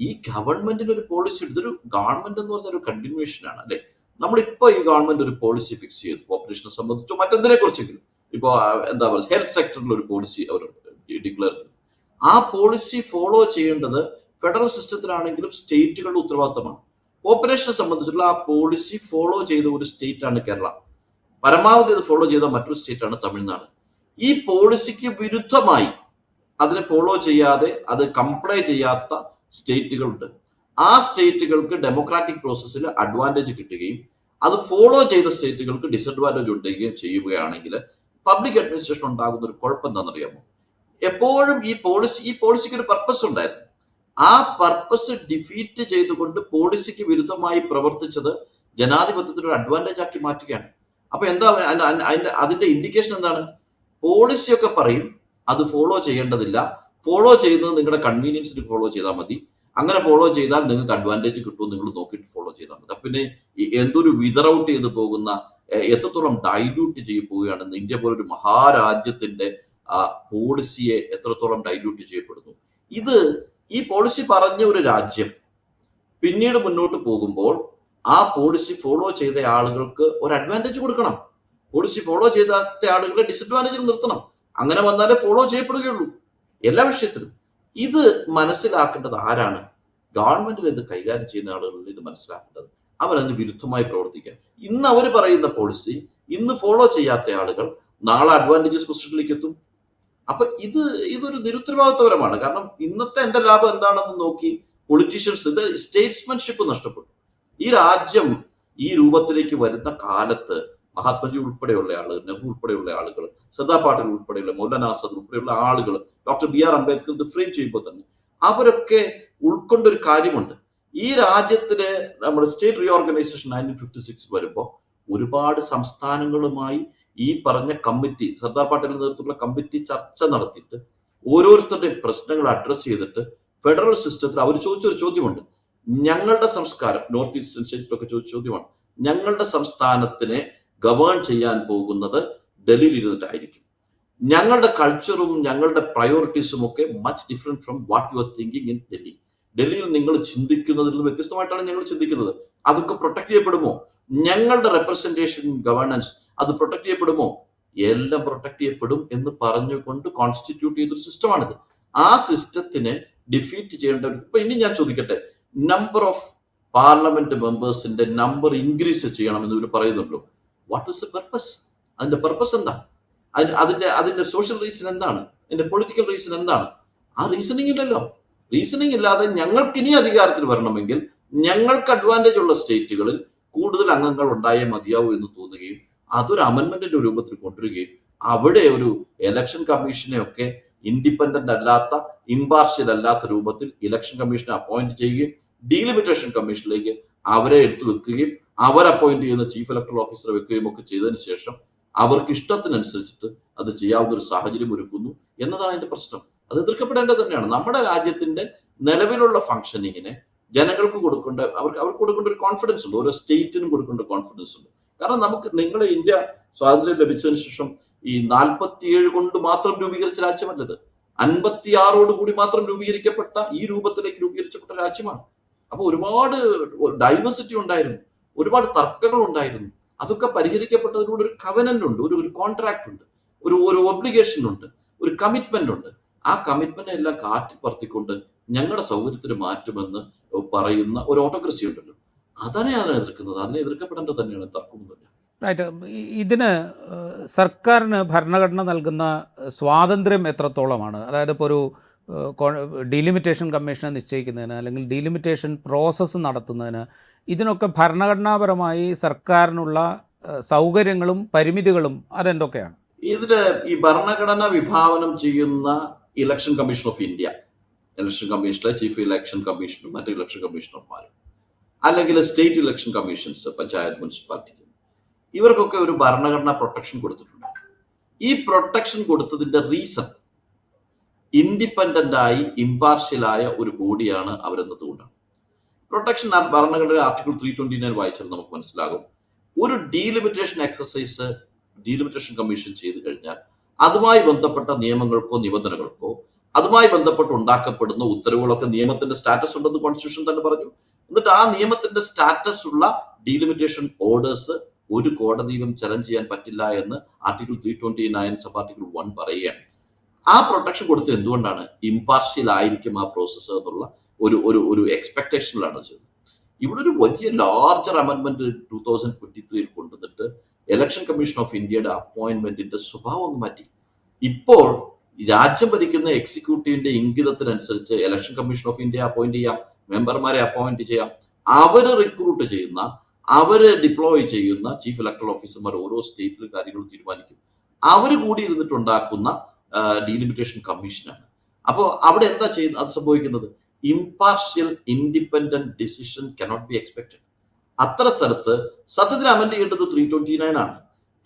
ഈ ഗവൺമെന്റിന് ഒരു പോളിസി, ഇതൊരു ഗവൺമെന്റ് എന്ന് പറഞ്ഞ ഒരു കണ്ടിന്യൂഷൻ ആണ് അല്ലെ. നമ്മളിപ്പോ ഈ ഗവൺമെന്റ് ഒരു പോളിസി ഫിക്സ് ചെയ്തു പോപ്പുലേഷനെ സംബന്ധിച്ചോ മറ്റെന്തിനെ കുറിച്ചെങ്കിലും. ഇപ്പോ എന്താ പറയുക, ഹെൽത്ത് സെക്ടറിൽ ഒരു പോളിസി അവർ ഡിക്ലെയർ ചെയ്തു. ആ പോളിസി ഫോളോ ചെയ്യേണ്ടത് ഫെഡറൽ സിസ്റ്റത്തിലാണെങ്കിലും സ്റ്റേറ്റുകളുടെ ഉത്തരവാദിത്തമാണ്. പോപ്പുലേഷനെ സംബന്ധിച്ചുള്ള ആ പോളിസി ഫോളോ ചെയ്ത ഒരു സ്റ്റേറ്റ് ആണ് കേരള. പരമാവധി അത് ഫോളോ ചെയ്ത മറ്റൊരു സ്റ്റേറ്റ് ആണ് തമിഴ്നാട്. ഈ പോളിസിക്ക് വിരുദ്ധമായി അതിനെ ഫോളോ ചെയ്യാതെ അത് കംപ്ലൈ ചെയ്യാത്ത സ്റ്റേറ്റുകളുണ്ട്. ആ സ്റ്റേറ്റുകൾക്ക് ഡെമോക്രാറ്റിക് പ്രോസസ്സിൽ അഡ്വാൻറ്റേജ് കിട്ടുകയും അത് ഫോളോ ചെയ്ത സ്റ്റേറ്റുകൾക്ക് ഡിസഡ്വാൻറ്റേജ് ഉണ്ടാകുകയും ചെയ്യുകയാണെങ്കിൽ പബ്ലിക് അഡ്മിനിസ്ട്രേഷൻ ഉണ്ടാകുന്ന ഒരു കുഴപ്പം എന്താണെന്നറിയാമോ? എപ്പോഴും ഈ പോളിസിക്ക് ഒരു പർപ്പസ് ഉണ്ടായിരുന്നു. ആ പർപ്പസ് ഡിഫീറ്റ് ചെയ്തുകൊണ്ട് പോളിസിക്ക് വിരുദ്ധമായി പ്രവർത്തിച്ചത് ജനാധിപത്യത്തിന് ഒരു അഡ്വാൻറ്റേജ് ആക്കി മാറ്റുകയാണ്. അപ്പൊ എന്താ അതിന്റെ ഇൻഡിക്കേഷൻ എന്താണ്? പോളിസിയൊക്കെ പറയും അത് ഫോളോ ചെയ്യേണ്ടതില്ല, ഫോളോ ചെയ്യുന്നത് നിങ്ങളുടെ കൺവീനിയൻസിന് ഫോളോ ചെയ്താൽ മതി, അങ്ങനെ ഫോളോ ചെയ്താൽ നിങ്ങൾക്ക് അഡ്വാൻറ്റേജ് കിട്ടും, നിങ്ങൾ നോക്കിയിട്ട് ഫോളോ ചെയ്താൽ മതി. പിന്നെ എന്തൊരു വിതറൗട്ട് ചെയ്ത് പോകുന്ന, എത്രത്തോളം ഡൈല്യൂട്ട് ചെയ്ത് പോവുകയാണെന്ന്, ഇന്ത്യ പോലൊരു മഹാരാജ്യത്തിന്റെ പോളിസിയെ എത്രത്തോളം ഡൈല്യൂട്ട് ചെയ്യപ്പെടുന്നു. ഈ പോളിസി പറഞ്ഞ ഒരു രാജ്യം പിന്നീട് മുന്നോട്ട് പോകുമ്പോൾ ആ പോളിസി ഫോളോ ചെയ്ത ആളുകൾക്ക് ഒരു അഡ്വാൻറ്റേജ് കൊടുക്കണം, പോളിസി ഫോളോ ചെയ്താത്ത ആളുകളെ ഡിസഡ്വാൻറ്റേജിൽ നിർത്തണം. അങ്ങനെ വന്നാലേ ഫോളോ ചെയ്യപ്പെടുകയുള്ളൂ എല്ലാ വിഷയത്തിലും. ഇത് മനസ്സിലാക്കേണ്ടത് ആരാണ്? ഗവൺമെന്റിൽ ഇത് കൈകാര്യം ചെയ്യുന്ന ആളുകളിൽ ഇത് മനസ്സിലാക്കേണ്ടത്. അവരതിന് വിരുദ്ധമായി പ്രവർത്തിക്കാൻ, ഇന്ന് അവർ പറയുന്ന പോളിസി ഇന്ന് ഫോളോ ചെയ്യാത്ത ആളുകൾ നാളെ അഡ്വാൻറ്റേജസ് പൊസിഷനിലേക്ക് എത്തും. അപ്പൊ ഇതൊരു നിരുത്തരവാദിത്വപരമാണ്. കാരണം ഇന്നത്തെ എന്റെ ലാഭം എന്താണെന്ന് നോക്കി പൊളിറ്റീഷ്യൻസ്, ഇത് സ്റ്റേറ്റ്സ്മാൻഷിപ്പ് നഷ്ടപ്പെട്ടു. ഈ രാജ്യം ഈ രൂപത്തിലേക്ക് വരുന്ന കാലത്ത് മഹാത്മജി ഉൾപ്പെടെയുള്ള ആളുകൾ, നെഹ്റു ഉൾപ്പെടെയുള്ള ആളുകൾ, സർദാർ പട്ടേൽ ഉൾപ്പെടെയുള്ള, മൗലാന ആസാദ് ഉൾപ്പെടെയുള്ള ആളുകൾ, ഡോക്ടർ ബി ആർ അംബേദ്കർ ഇത് ഫ്രെയിം ചെയ്യുമ്പോൾ തന്നെ അവരൊക്കെ ഉൾക്കൊണ്ടൊരു കാര്യമുണ്ട്. ഈ രാജ്യത്തിലെ നമ്മുടെ സ്റ്റേറ്റ് റീഓർഗനൈസേഷൻ 1956 വരുമ്പോൾ ഒരുപാട് സംസ്ഥാനങ്ങളുമായി ഈ പറഞ്ഞ കമ്മിറ്റി, സർദാർ പട്ടേലിന്റെ നേതൃത്വത്തിലുള്ള കമ്മിറ്റി ചർച്ച നടത്തിയിട്ട് ഓരോരുത്തരുടെയും പ്രശ്നങ്ങൾ അഡ്രസ് ചെയ്തിട്ട് ഫെഡറൽ സിസ്റ്റത്തിൽ അവർ ചോദിച്ചൊരു ചോദ്യമുണ്ട്. ഞങ്ങളുടെ സംസ്കാരം, നോർത്ത് ഈസ്റ്റേൺ സ്റ്റേറ്റ്സിലൊക്കെ ചോദിച്ച ചോദ്യമാണ്, ഞങ്ങളുടെ സംസ്ഥാനത്തിനെ ഗവേൺ ചെയ്യാൻ പോകുന്നത് ഡൽഹിയിൽ ഇരുന്നിട്ടായിരിക്കും. ഞങ്ങളുടെ കൾച്ചറും ഞങ്ങളുടെ പ്രയോറിറ്റീസും ഒക്കെ much different from what you are thinking in Delhi. ഡൽഹിയിൽ നിങ്ങൾ ചിന്തിക്കുന്നതിൽ നിന്ന് വ്യത്യസ്തമായിട്ടാണ് ഞങ്ങൾ ചിന്തിക്കുന്നത്. അതൊക്കെ പ്രൊട്ടക്ട് ചെയ്യപ്പെടുമോ? ഞങ്ങളുടെ റെപ്രസെന്റേഷൻ ഗവേണൻസ് അത് പ്രൊട്ടക്ട് ചെയ്യപ്പെടുമോ? എല്ലാം പ്രൊട്ടക്ട് ചെയ്യപ്പെടും എന്ന് പറഞ്ഞുകൊണ്ട് കോൺസ്റ്റിറ്റ്യൂട്ട് ചെയ്തൊരു സിസ്റ്റമാണിത്. ആ സിസ്റ്റത്തിനെ ഡിഫീറ്റ് ചെയ്യേണ്ട ഇപ്പൊ ഇനി ഞാൻ ചോദിക്കട്ടെ, നമ്പർ ഓഫ് പാർലമെന്റ് മെമ്പേഴ്സിന്റെ നമ്പർ ഇൻക്രീസ് ചെയ്യണമെന്ന് ഇവർ പറയുന്നുണ്ടോ? What is the purpose? അതിന്റെ പർപ്പസ് എന്താ? അതിന്റെ സോഷ്യൽ റീസൺ എന്താണ്? അതിന്റെ പൊളിറ്റിക്കൽ റീസൺ എന്താണ്? ആ റീസണിങ് ഇല്ലല്ലോ. റീസണിങ് ഇല്ലാതെ ഞങ്ങൾക്ക് ഇനി അധികാരത്തിൽ വരണമെങ്കിൽ ഞങ്ങൾക്ക് അഡ്വാൻറ്റേജ് ഉള്ള സ്റ്റേറ്റുകളിൽ കൂടുതൽ അംഗങ്ങൾ ഉണ്ടായേ മതിയാവൂ എന്ന് തോന്നുകയും അതൊരു അമെന്റ്മെന്റിന്റെ രൂപത്തിൽ കൊണ്ടുവരികയും അവിടെ ഒരു ഇലക്ഷൻ കമ്മീഷനെ ഒക്കെ ഇൻഡിപെൻഡന്റ് അല്ലാത്ത, ഇമ്പാർഷ്യൽ അല്ലാത്ത രൂപത്തിൽ ഇലക്ഷൻ കമ്മീഷനെ അപ്പോയിന്റ് ചെയ്യുകയും ഡീലിമിറ്റേഷൻ കമ്മീഷനിലേക്ക് അവരെ എടുത്തു വെക്കുകയും അവർ അപ്പോയിന്റ് ചെയ്യുന്ന ചീഫ് ഇലക്ടറൽ ഓഫീസറെ വെക്കുകയും ഒക്കെ ചെയ്തതിനു ശേഷം അവർക്ക് ഇഷ്ടത്തിനനുസരിച്ചിട്ട് അത് ചെയ്യാവുന്ന ഒരു സാഹചര്യം ഒരുക്കുന്നു എന്നതാണ് അതിന്റെ പ്രശ്നം. അത് എതിർക്കപ്പെടേണ്ടത് തന്നെയാണ്. നമ്മുടെ രാജ്യത്തിന്റെ നിലവിലുള്ള ഫംഗ്ഷനിങ്ങിനെ ജനങ്ങൾക്ക് കൊടുക്കേണ്ട, അവർക്ക് കൊടുക്കേണ്ട ഒരു കോൺഫിഡൻസ് ഉണ്ട്, ഓരോ സ്റ്റേറ്റിനും കൊടുക്കേണ്ട കോൺഫിഡൻസ് ഉണ്ട്. കാരണം നിങ്ങൾ ഇന്ത്യ സ്വാതന്ത്ര്യം ലഭിച്ചതിന് ശേഷം ഈ 47 കൊണ്ട് മാത്രം രൂപീകരിച്ച രാജ്യമല്ലത്, 56 കൂടി മാത്രം രൂപീകരിക്കപ്പെട്ട, ഈ രൂപത്തിലേക്ക് രൂപീകരിക്കപ്പെട്ട രാജ്യമാണ്. അപ്പൊ ഒരുപാട് ഡൈവേഴ്സിറ്റി ഉണ്ടായിരുന്നു, ഒരുപാട് തർക്കങ്ങൾ ഉണ്ടായിരുന്നു. അതൊക്കെ പരിഹരിക്കപ്പെട്ടതിലൂടെ ഒരു കവനന്റ് ഉണ്ട്, ഒരു കോൺട്രാക്ട് ഉണ്ട്, ഒരു ഒബ്ലിഗേഷൻ ഉണ്ട്, ഒരു കമ്മിറ്റ്മെന്റ് ഉണ്ട്. ആ കമ്മിറ്റ്മെന്റ് എല്ലാം കാറ്റിപ്പറത്തിക്കൊണ്ട് ഞങ്ങളുടെ സൗകര്യത്തിന് മാറ്റുമെന്ന് പറയുന്ന ഒരു ഓട്ടോക്രസി ഉണ്ടല്ലോ, അതിനെയാണ് എതിർക്കുന്നത്. അതിനെ എതിർക്കപ്പെടേണ്ടത് തന്നെയാണ്, തർക്കമൊന്നുമില്ല. റൈറ്റ്. ഇതിന് സർക്കാരിന് ഭരണഘടന നൽകുന്ന സ്വാതന്ത്ര്യം എത്രത്തോളമാണ്? അതായത് ഇപ്പോൾ ഒരു ഡീലിമിറ്റേഷൻ കമ്മീഷനെ നിശ്ചയിക്കുന്നതിന് അല്ലെങ്കിൽ ഡീലിമിറ്റേഷൻ പ്രോസസ്സ് നടത്തുന്നതിന് ഇതിനൊക്കെ ഭരണഘടനാപരമായി സർക്കാരിനുള്ള സൗകര്യങ്ങളും പരിമിതികളും അതെന്തൊക്കെയാണ്? ഇതില് ഈ ഭരണഘടന വിഭാവനം ചെയ്യുന്ന election commission of India, election കമ്മീഷനിലെ ചീഫ് ഇലക്ഷൻ കമ്മീഷനും മറ്റു ഇലക്ഷൻ കമ്മീഷണർമാരും, അല്ലെങ്കിൽ state election commissions, panchayat, municipality, ഇവർക്കൊക്കെ ഒരു ഭരണഘടനാ പ്രൊട്ടക്ഷൻ കൊടുത്തിട്ടുണ്ട്. ഈ പ്രൊട്ടക്ഷൻ കൊടുത്തതിന്റെ റീസൺ ഇൻഡിപെൻഡന്റ് ആയി ഇമ്പാർഷ്യലായ ഒരു ബോഡിയാണ് അവരെന്നതുകൊണ്ടാണ്. പ്രൊട്ടക്ഷൻ ഭരണഘടന ആർട്ടിക്കിൾ 329 വായിച്ചാൽ നമുക്ക് മനസ്സിലാകും, ഒരു ഡീലിമിറ്റേഷൻ എക്സസൈസ് ഡീലിമിറ്റേഷൻ കമ്മീഷൻ ചെയ്തു കഴിഞ്ഞാൽ അതുമായി ബന്ധപ്പെട്ട നിയമങ്ങൾക്കോ നിബന്ധനകൾക്കോ അതുമായി ബന്ധപ്പെട്ട് ഉണ്ടാക്കപ്പെടുന്ന ഉത്തരവുകളൊക്കെ നിയമത്തിന്റെ സ്റ്റാറ്റസ് ഉണ്ടെന്ന് കോൺസ്റ്റിറ്റ്യൂഷൻ തന്നെ പറഞ്ഞു. എന്നിട്ട് ആ നിയമത്തിന്റെ സ്റ്റാറ്റസ് ഉള്ള ഡീലിമിറ്റേഷൻ ഓർഡേഴ്സ് ഒരു കോടതിയിലും ചലഞ്ച് ചെയ്യാൻ പറ്റില്ല എന്ന് ആർട്ടിക്കിൾ 329 സബ് ആർട്ടിക്കിൾ 1 പറയുകയാണ്. ആ പ്രൊട്ടക്ഷൻ കൊടുത്തത് എന്തുകൊണ്ടാണ്? ഇംപാർഷ്യൽ ആയിരിക്കും ആ പ്രോസസ്സ് എന്നുള്ള ഒരു ഒരു ഒരു എക്സ്പെക്ടേഷനിലാണ് ചെയ്തത്. ഇവിടെ ഒരു വലിയ ലാർജർ അമെന്റ്മെന്റ് 2023 കൊണ്ടുവന്നിട്ട് ഇലക്ഷൻ കമ്മീഷൻ ഓഫ് ഇന്ത്യയുടെ അപ്പോയിന്റ്മെന്റിന്റെ സ്വഭാവം ഒന്ന് മാറ്റി. ഇപ്പോൾ രാജ്യം ഭരിക്കുന്ന എക്സിക്യൂട്ടീവിന്റെ ഇംഗിതത്തിനനുസരിച്ച് election commission of India appoint ചെയ്യാം, മെമ്പർമാരെ അപ്പോയിന്റ് ചെയ്യാം. അവര് റിക്രൂട്ട് ചെയ്യുന്ന, അവര് ഡിപ്ലോയ് ചെയ്യുന്ന ചീഫ് ഇലക്ടറൽ ഓഫീസർമാർ ഓരോ സ്റ്റേറ്റിലും കാര്യങ്ങൾ തീരുമാനിക്കും. അവര് കൂടി ഇരുന്നിട്ടുണ്ടാക്കുന്ന ഡീലിമിറ്റേഷൻ കമ്മീഷനാണ്. അപ്പോൾ അവിടെ എന്താ ചെയ്യുന്നത്? അത് സംഭവിക്കുന്നത് impartial independent decision cannot be expected. അത്ര സ്ഥലത്ത് സത്യത്തിൽ അമെന്റ് ചെയ്യേണ്ടത് 329 ആണ്.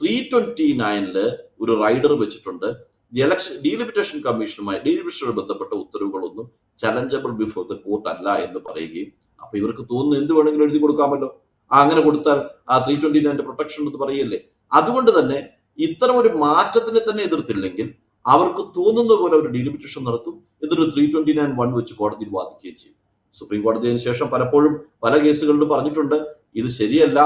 329 ഒരു റൈഡർ വെച്ചിട്ടുണ്ട്, ഇലക്ഷൻ ഡീലിമിറ്റേഷൻ കമ്മീഷനുമായി ഡീലിമിറ്റേഷനുമായി ബന്ധപ്പെട്ട ഉത്തരവുകളൊന്നും ചലഞ്ചബിൾ ബിഫോർ ദ കോർട്ട് അല്ല എന്ന് പറയുകയും, അപ്പൊ ഇവർക്ക് തോന്നുന്നു എന്ത് വേണമെങ്കിലും എഴുതി കൊടുക്കാമല്ലോ, അങ്ങനെ കൊടുത്താൽ ആ 329 പ്രൊട്ടക്ഷൻ എന്ന് പറയല്ലേ. അതുകൊണ്ട് തന്നെ ഇത്തരം ഒരു മാറ്റത്തിനെ തന്നെ എതിർത്തില്ലെങ്കിൽ അവർക്ക് തോന്നുന്ന പോലെ ഒരു ഡീലിമിറ്റേഷൻ നടത്തും, എന്നിട്ട് 329(1) വെച്ച് കോടതിയിൽ വാദിക്കുകയും ചെയ്യും. സുപ്രീം കോടതി അതിന് ശേഷം പലപ്പോഴും പല കേസുകളിലും പറഞ്ഞിട്ടുണ്ട്, ഇത് ശരിയല്ല,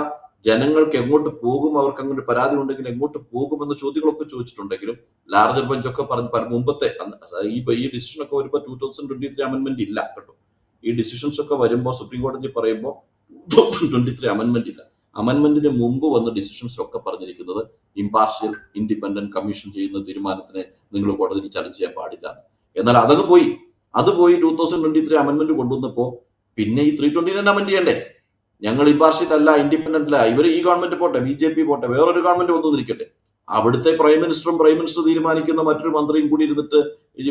ജനങ്ങൾക്ക് എങ്ങോട്ട് പോകും, അവർക്ക് അങ്ങനെ പരാതി ഉണ്ടെങ്കിൽ എങ്ങോട്ട് പോകുമെന്ന ചോദ്യങ്ങളൊക്കെ ചോദിച്ചിട്ടുണ്ടെങ്കിലും ലാർജർ ബെഞ്ചൊക്കെ മുമ്പത്തെ ഈ ഡിസിഷനൊക്കെ വരുമ്പോൾ 2023 അമെന്റ്മെന്റ് ഇല്ല കേട്ടോ. ഈ ഡിസിഷൻസ് ഒക്കെ വരുമ്പോൾ സുപ്രീം കോടതി പറയുമ്പോൾ 2023 അമെന്റ്മെന്റ് ഇല്ല. അമെന്റ്മെന്റിന് മുമ്പ് വന്ന ഡിസിഷൻസിലൊക്കെ പറഞ്ഞിരിക്കുന്നത് ഇംപാർഷ്യൽ ഇൻഡിപെൻഡന്റ് കമ്മീഷൻ ചെയ്യുന്ന തീരുമാനത്തിനെ നിങ്ങൾ കോടതിയിൽ ചലഞ്ച് ചെയ്യാൻ പാടില്ല. എന്നാൽ അത് പോയി 2023 അമെന്റ്മെന്റ് കൊണ്ടുവന്നപ്പോ പിന്നെ ഈ 329 അമെന്റ് ചെയ്യണ്ടേ? ഞങ്ങൾ ഇംപാർഷ്യൽ അല്ല, ഇൻഡിപെൻഡന്റ് അല്ല, ഇവർ ഈ ഗവൺമെന്റ് പോട്ടെ, BJP പോട്ടെ, വേറൊരു ഗവൺമെന്റ് വന്നിരിക്കട്ടെ, അവിടുത്തെ പ്രൈം മിനിസ്റ്റർ തീരുമാനിക്കുന്ന മറ്റൊരു മന്ത്രിയും കൂടി ഇരുന്നിട്ട്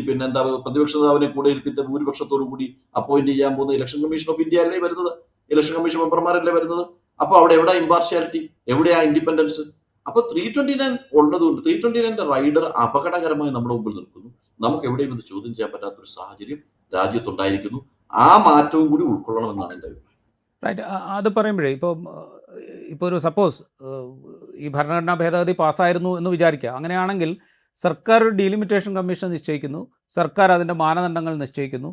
പിന്നെ എന്താ പ്രതിപക്ഷ നേതാവിനെ കൂടെ ഇരുത്തിയിട്ട് ഭൂരിപക്ഷത്തോടു കൂടി അപ്പോയിന്റ് ചെയ്യാൻ പോകുന്ന ഇലക്ഷൻ കമ്മീഷൻ ഓഫ് ഇന്ത്യ അല്ലേ വരുന്നത്, ഇലക്ഷൻ കമ്മീഷൻ മെമ്പർമാരല്ലേ വരുന്നത്. അപ്പൊ അവിടെ എവിടെ ഇമ്പാർഷ്യാലിറ്റി, എവിടെയാ ഇൻഡിപെൻഡൻസ്? അപ്പൊ 329 ഉള്ളതുകൊണ്ട് 329 റൈഡർ അപകടകരമായി നമ്മുടെ മുമ്പിൽ നിൽക്കുന്നു. നമുക്ക് എവിടെയും ഇത് ചോദ്യം ചെയ്യാൻ പറ്റാത്തൊരു സാഹചര്യം രാജ്യത്തുണ്ടായിരിക്കുന്നു. ആ മാറ്റവും കൂടി ഉൾക്കൊള്ളണമെന്നാണ് എൻ്റെ അഭിപ്രായം. റൈറ്റ്. അത് പറയുമ്പോഴേ ഇപ്പോൾ ഒരു സപ്പോസ് ഈ ഭരണഘടനാ ഭേദഗതി പാസ്സായിരുന്നു എന്ന് വിചാരിക്കുക. അങ്ങനെയാണെങ്കിൽ സർക്കാർ ഒരു ഡീലിമിറ്റേഷൻ കമ്മീഷൻ നിശ്ചയിക്കുന്നു, സർക്കാർ അതിൻ്റെ മാനദണ്ഡങ്ങൾ നിശ്ചയിക്കുന്നു.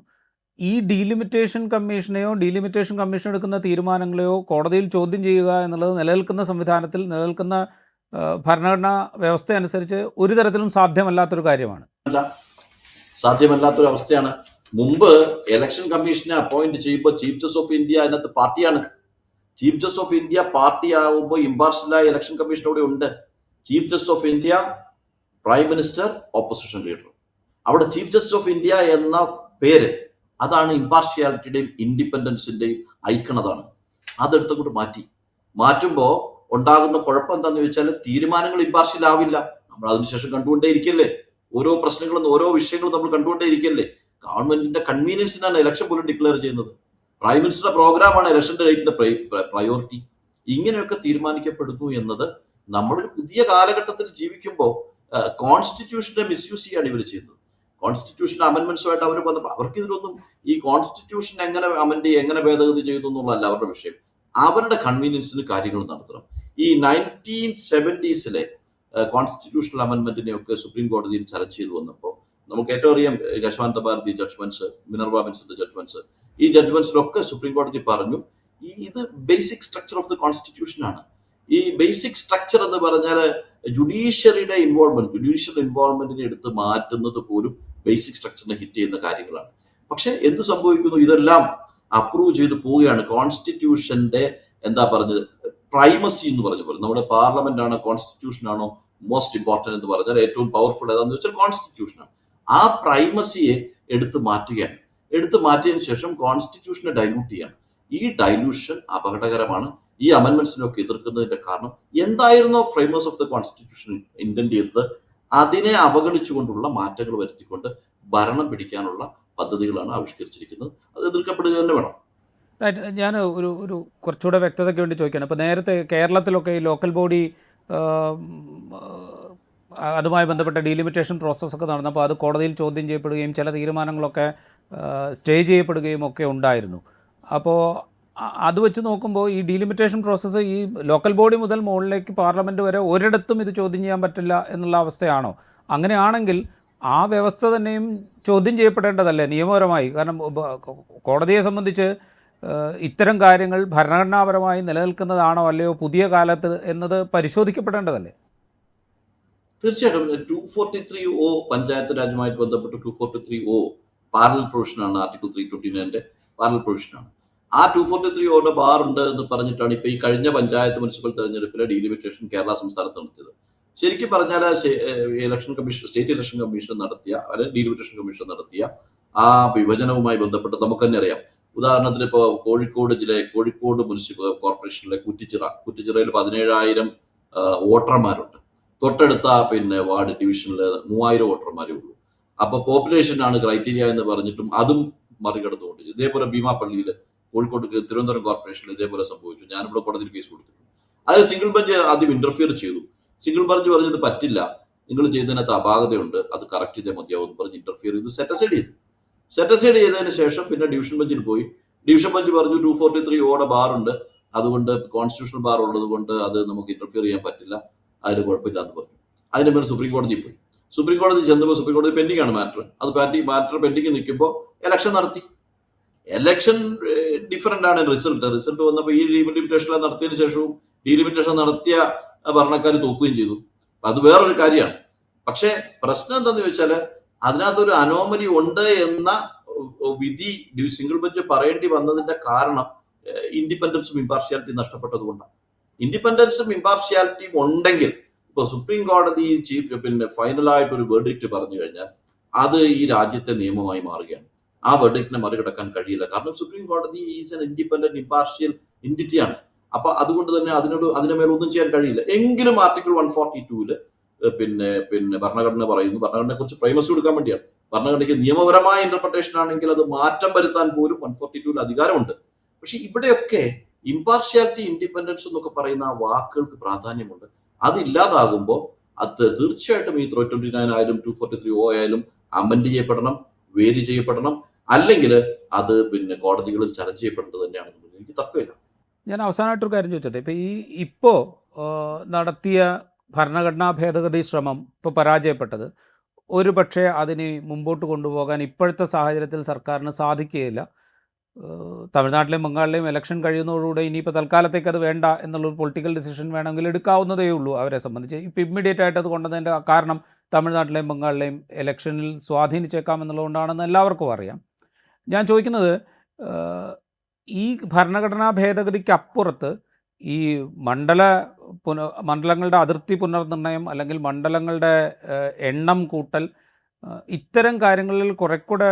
ഈ ഡീലിമിറ്റേഷൻ കമ്മീഷനെയോ ഡീലിമിറ്റേഷൻ കമ്മീഷൻ എടുക്കുന്ന തീരുമാനങ്ങളെയോ കോടതിയിൽ ചോദ്യം ചെയ്യുക എന്നുള്ളത് നിലനിൽക്കുന്ന സംവിധാനത്തിൽ, നിലനിൽക്കുന്ന ഭരണഘടനാ വ്യവസ്ഥ അനുസരിച്ച് ഒരു തരത്തിലും സാധ്യമല്ലാത്തൊരു കാര്യമാണ്. സാധ്യമല്ലാത്തൊരു അവസ്ഥയാണ്. മുമ്പ് ഇലക്ഷൻ കമ്മീഷനെ അപ്പോയിന്റ് ചെയ്യുമ്പോൾ ചീഫ് ജസ്റ്റിസ് ഓഫ് ഇന്ത്യ അതിനകത്ത് പാർട്ടിയാണ്. Chief justice of India party ആവുമ്പോൾ ഇമ്പാർഷ്യലായ ഇലക്ഷൻ കമ്മീഷൻ അവിടെ ഉണ്ട്. Chief justice of India, prime minister, opposition leader. അവിടെ ചീഫ് ജസ്റ്റിസ് ഓഫ് ഇന്ത്യ എന്ന പേര് അതാണ് ഇമ്പാർഷ്യാലിറ്റിയുടെയും ഇൻഡിപെൻഡൻസിന്റെയും ഐക്കണതാണ്. അതെടുത്തുകൊണ്ട് മാറ്റുമ്പോൾ ഉണ്ടാകുന്ന കുഴപ്പം എന്താണെന്ന് ചോദിച്ചാൽ തീരുമാനങ്ങൾ ഇമ്പാർഷ്യൽ ആവില്ല. നമ്മൾ അതിനുശേഷം കണ്ടുകൊണ്ടേ ഇരിക്കല്ലേ, ഓരോ പ്രശ്നങ്ങളും ഓരോ വിഷയങ്ങളും നമ്മൾ കണ്ടുകൊണ്ടേ ഇരിക്കല്ലേ. ഗവൺമെന്റിന്റെ കൺവീനിയൻസിനാണ് ഇലക്ഷൻ പോലും ഡിക്ലെയർ ചെയ്യുന്നത്. പ്രൈം മിനിസ്റ്ററുടെ പ്രോഗ്രാമാണ് ഇലക്ഷന്റെ ഡേറ്റിന്റെ പ്രയോറിറ്റി. ഇങ്ങനെയൊക്കെ തീരുമാനിക്കപ്പെടുന്നു എന്നത് നമ്മളൊരു പുതിയ കാലഘട്ടത്തിൽ ജീവിക്കുമ്പോൾ കോൺസ്റ്റിറ്റ്യൂഷനെ മിസ്യൂസ് ചെയ്യാണ് ഇവർ ചെയ്യുന്നത്. കോൺസ്റ്റിറ്റ്യൂഷൻ അമെന്റ്മെന്റ്സുമായിട്ട് അവർ വന്നപ്പോൾ അവർക്ക് ഇതിലൊന്നും ഈ കോൺസ്റ്റിറ്റ്യൂഷൻ എങ്ങനെ അമെന്റ് എങ്ങനെ ഭേദഗതി ചെയ്യുന്നു എന്നുള്ളതല്ല അവരുടെ വിഷയം. അവരുടെ കൺവീനിയൻസിന് കാര്യങ്ങൾ നടത്തണം. ഈ 1970s കോൺസ്റ്റിറ്റ്യൂഷണൽ അമെന്റ്മെന്റിനെയൊക്കെ സുപ്രീം കോടതിയിൽ ചലഞ്ച് ചെയ്തു വന്നപ്പോൾ നമുക്ക് ഏറ്റവും അറിയാം യശ്വന്ത് ഭാരതി ജഡ്ജ്മെന്റ്സ്, മിനർവ ബെൻസിന്റെ ജഡ്ജ്മെന്റ്സ്. ഈ ജഡ്ജ്മെന്റ്സിലൊക്കെ സുപ്രീം കോടതി പറഞ്ഞു ഇത് basic structure of the constitution ആണ്. ഈ ബേസിക് സ്ട്രക്ചർ എന്ന് പറഞ്ഞാൽ ജുഡീഷ്യൽ ഇൻവോൾവ്മെന്റിനെ എടുത്ത് മാറ്റുന്നത് പോലും ബേസിക് സ്ട്രക്ചറിനെ ഹിറ്റ് ചെയ്യുന്ന കാര്യങ്ങളാണ്. പക്ഷെ എന്ത് സംഭവിക്കുന്നു? ഇതെല്ലാം അപ്രൂവ് ചെയ്ത് പോവുകയാണ്. കോൺസ്റ്റിറ്റ്യൂഷന്റെ എന്താ പറഞ്ഞത് പ്രൈമസി എന്ന് പറഞ്ഞ പോലെ നമ്മുടെ പാർലമെന്റ് ആണോ കോൺസ്റ്റിറ്റ്യൂഷൻ ആണോ മോസ്റ്റ് ഇമ്പോർട്ടന്റ് എന്ന് പറഞ്ഞാൽ ഏറ്റവും പവർഫുൾ ഏതാണെന്ന് വെച്ചാൽ കോൺസ്റ്റിറ്റ്യൂഷനാണ്. ആ പ്രൈമസിയെ എടുത്ത് മാറ്റുകയാണ്. എടുത്ത് മാറ്റിയതിനു ശേഷം കോൺസ്റ്റിറ്റ്യൂഷനെ ഡൈല്യൂട്ട് ചെയ്യാണ്. ഈ ഡൈല്യൂഷൻ അപകടകരമാണ്. ഈ അമെന്റ്മെന്റ്സിനൊക്കെ എതിർക്കുന്നതിന്റെ കാരണം എന്തായിരുന്നോ framers of the constitution intent ചെയ്തത് അതിനെ അവഗണിച്ചുകൊണ്ടുള്ള മാറ്റങ്ങൾ വരുത്തിക്കൊണ്ട് ഭരണം പിടിക്കാനുള്ള പദ്ധതികളാണ് ആവിഷ്കരിച്ചിരിക്കുന്നത്. അത് എതിർക്കപ്പെടുക തന്നെ വേണം. ഞാൻ ഒരു കുറച്ചുകൂടെ വ്യക്തതയ്ക്ക് വേണ്ടി ചോദിക്കുകയാണ്. ഇപ്പോൾ നേരത്തെ കേരളത്തിലൊക്കെ ഈ ലോക്കൽ ബോഡി അതുമായി ബന്ധപ്പെട്ട ഡീലിമിറ്റേഷൻ പ്രോസസ്സൊക്കെ നടന്നപ്പോൾ അത് കോടതിയിൽ ചോദ്യം ചെയ്യപ്പെടുകയും ചില തീരുമാനങ്ങളൊക്കെ സ്റ്റേ ചെയ്യപ്പെടുകയും ഒക്കെ ഉണ്ടായിരുന്നു. അപ്പോൾ അത് വെച്ച് നോക്കുമ്പോൾ ഈ ഡീലിമിറ്റേഷൻ പ്രോസസ്സ് ഈ ലോക്കൽ ബോഡി മുതൽ മുകളിലേക്ക് പാർലമെൻറ്റ് വരെ ഒരിടത്തും ഇത് ചോദ്യം ചെയ്യാൻ പറ്റില്ല എന്നുള്ള അവസ്ഥയാണോ? അങ്ങനെയാണെങ്കിൽ ആ വ്യവസ്ഥ തന്നെയും ചോദ്യം ചെയ്യപ്പെടേണ്ടതല്ലേ നിയമപരമായി? കാരണം കോടതിയെ സംബന്ധിച്ച് ഇത്തരം കാര്യങ്ങൾ ഭരണഘടനാപരമായി നിലനിൽക്കുന്നതാണോ അല്ലയോ പുതിയ കാലത്ത് എന്നത് പരിശോധിക്കപ്പെടേണ്ടതല്ലേ? തീർച്ചയായിട്ടും 243O പഞ്ചായത്ത് രാജുമായിട്ട് ബന്ധപ്പെട്ട് 243O പാരലൽ പ്രൊവിഷനാണ്. ആർട്ടിക്കിൾ 329 പാരലൽ പ്രൊവിഷനാണ്. ആ 243O ബാർ ഉണ്ട് എന്ന് പറഞ്ഞിട്ടാണ് ഇപ്പൊ ഈ കഴിഞ്ഞ പഞ്ചായത്ത് മുനിസിപ്പൽ തെരഞ്ഞെടുപ്പിലെ ഡീലിമിറ്റേഷൻ കേരള സംസ്ഥാനത്ത് നടത്തിയത്. ശരിക്കും പറഞ്ഞാൽ election commission, state election commission നടത്തിയ, അല്ലെങ്കിൽ ഡീലിമിറ്റേഷൻ കമ്മീഷൻ നടത്തിയ ആ വിഭജനവുമായി ബന്ധപ്പെട്ട് നമുക്ക് തന്നെ അറിയാം. ഉദാഹരണത്തിന് ഇപ്പോൾ കോഴിക്കോട് മുനിസിപ്പൽ കോർപ്പറേഷനിലെ കുറ്റിച്ചിറയിൽ 17,000 വോട്ടർമാരുണ്ട്. തൊട്ടടുത്ത വാർഡ് ഡിവിഷനിൽ 3,000 വോട്ടർമാരേ ഉള്ളൂ. അപ്പൊ പോപ്പുലേഷൻ ആണ് ക്രൈറ്റീരിയ എന്ന് പറഞ്ഞിട്ടും അതും മറികടന്നുകൊണ്ട് ഇതേപോലെ ഭീമാപ്പള്ളിയിൽ, കോഴിക്കോട് തിരുവനന്തപുരം കോർപ്പറേഷനിൽ ഇതേപോലെ സംഭവിച്ചു. ഞാനിവിടെ കോടതിയിൽ കേസ് കൊടുത്തിട്ടുണ്ട്. അത് സിംഗിൾ ബെഞ്ച് ആദ്യം ഇന്റർഫിയർ ചെയ്തു. സിംഗിൾ ബെഞ്ച് പറഞ്ഞത് പറ്റില്ല, നിങ്ങൾ ചെയ്തതിനകത്ത് അപാകതയുണ്ട്, അത് കറക്റ്റ് ചെയ്തേ മതിയാവും പറഞ്ഞ് ഇന്റർഫിയർ ചെയ്ത് സെറ്റ് അസൈഡ് ചെയ്തതിന് ശേഷം പിന്നെ ഡിവിഷൻ ബെഞ്ചിൽ പോയി. ഡിവിഷൻ ബെഞ്ച് പറഞ്ഞു 243O ബാർ ഉണ്ട്, അതുകൊണ്ട് കോൺസ്റ്റിറ്റ്യൂഷണൽ ബാർ ഉള്ളത് കൊണ്ട് അത് നമുക്ക് ഇന്റർഫിയർ ചെയ്യാൻ പറ്റില്ല, അതിന് കുഴപ്പമില്ല എന്ന് പറഞ്ഞു. അതിന് മേൽ സുപ്രീം കോടതിയിൽ പോയി. സുപ്രീം കോടതി ചെന്നപ്പോൾ സുപ്രീം കോടതി പെൻഡിംഗ് ആണ് മാറ്റർ. അത് മാറ്റർ പെൻഡിംഗ് നിൽക്കുമ്പോൾ ഇലക്ഷൻ നടത്തി. ഇലക്ഷൻ ഡിഫറെന്റ് ആണ് റിസൾട്ട് വന്നപ്പോൾ ഈ ഡീലിമിറ്റേഷൻ നടത്തിയതിനു ശേഷവും ഡീലിമിറ്റേഷൻ നടത്തിയ ഭരണക്കാർ തോക്കുകയും ചെയ്തു. അത് വേറൊരു കാര്യമാണ്. പക്ഷേ പ്രശ്നം എന്താണെന്ന് ചോദിച്ചാൽ അതിനകത്തൊരു അനോമലി ഉണ്ട് എന്ന വിധി സിംഗിൾ ബെഞ്ച് പറയേണ്ടി വന്നതിന്റെ കാരണം ഇൻഡിപെൻഡൻസും ഇമ്പാർഷ്യാലിറ്റി നഷ്ടപ്പെട്ടത് കൊണ്ടാണ്. ഇൻഡിപെൻഡൻസും ഇമ്പാർഷ്യാലിറ്റിയും ഉണ്ടെങ്കിൽ ഇപ്പൊ സുപ്രീം കോടതി ഫൈനലായിട്ട് ഒരു വെർഡിക്റ്റ് പറഞ്ഞു കഴിഞ്ഞാൽ അത് ഈ രാജ്യത്തെ നിയമമായി മാറുകയാണ്. ആ വെർഡിക്റ്റിനെ മറികടക്കാൻ കഴിയില്ല. കാരണം സുപ്രീം കോടതി ഈസ് എൻ ഇൻഡിപെൻഡന്റ് ഇമ്പാർഷ്യൽ എൻറ്റിറ്റിയാണ്. അപ്പൊ അതുകൊണ്ട് തന്നെ അതിനെ മേൽ ഒന്നും ചെയ്യാൻ കഴിയില്ല. എങ്കിലും ആർട്ടിക്കിൾ 142 ഭരണഘടന പറയുന്നു, ഭരണഘടനയെ കുറിച്ച് പ്രൈമസി കൊടുക്കാൻ വേണ്ടിയാണ്. ഭരണഘടനയ്ക്ക് നിയമപരമായ ഇന്റർപ്രിട്ടേഷൻ ആണെങ്കിൽ അത് മാറ്റം വരുത്താൻ പോലും 142 അധികാരമുണ്ട്. പക്ഷെ ഇവിടെയൊക്കെ ഇമ്പാർഷ്യാലിറ്റി, ഇൻഡിപെൻഡൻസ് എന്നൊക്കെ പറയുന്ന ആ വാക്കുകൾക്ക് പ്രാധാന്യമുണ്ട്. അതില്ലാതാകുമ്പോൾ അത് തീർച്ചയായിട്ടും ഈ 329 ആയാലും 243O ആയാലും അമെൻഡ് ചെയ്യപ്പെടണം, വേരി ചെയ്യപ്പെടണം, അല്ലെങ്കിൽ അത് കോടതികളിൽ ചലഞ്ച് ചെയ്യപ്പെടേണ്ടത് തന്നെയാണ്. എനിക്ക് തർക്കമില്ല. ഞാൻ അവസാനമായിട്ടൊരു കാര്യം ചോദിച്ചോട്ടെ, ഇപ്പോൾ നടത്തിയ ഭരണഘടനാ ഭേദഗതി ശ്രമം ഇപ്പോൾ പരാജയപ്പെട്ടത് ഒരു പക്ഷേ അതിനെ മുമ്പോട്ട് കൊണ്ടുപോകാൻ ഇപ്പോഴത്തെ സാഹചര്യത്തിൽ സർക്കാരിന് സാധിക്കുകയില്ല. തമിഴ്നാട്ടിലെയും ബംഗാളിലെയും ഇലക്ഷൻ കഴിയുന്നതോടുകൂടെ ഇനിയിപ്പോൾ തൽക്കാലത്തേക്ക് അത് വേണ്ട എന്നുള്ളൊരു പൊളിറ്റിക്കൽ ഡിസിഷൻ വേണമെങ്കിൽ എടുക്കാവുന്നതേ ഉള്ളൂ അവരെ സംബന്ധിച്ച്. ഇപ്പോൾ ഇമ്മീഡിയറ്റ് ആയിട്ട് അത് കൊണ്ടുവന്നതിൻ്റെ കാരണം തമിഴ്നാട്ടിലെയും ബംഗാളിലെയും ഇലക്ഷനിൽ സ്വാധീനിച്ചേക്കാം എന്നുള്ളതുകൊണ്ടാണെന്ന് എല്ലാവർക്കും അറിയാം. ഞാൻ ചോദിക്കുന്നത്, ഈ ഭരണഘടനാ ഭേദഗതിക്കപ്പുറത്ത് ഈ മണ്ഡലങ്ങളുടെ അതിർത്തി പുനർനിർണയം അല്ലെങ്കിൽ മണ്ഡലങ്ങളുടെ എണ്ണം കൂട്ടൽ, ഇത്തരം കാര്യങ്ങളിൽ കുറേക്കൂടെ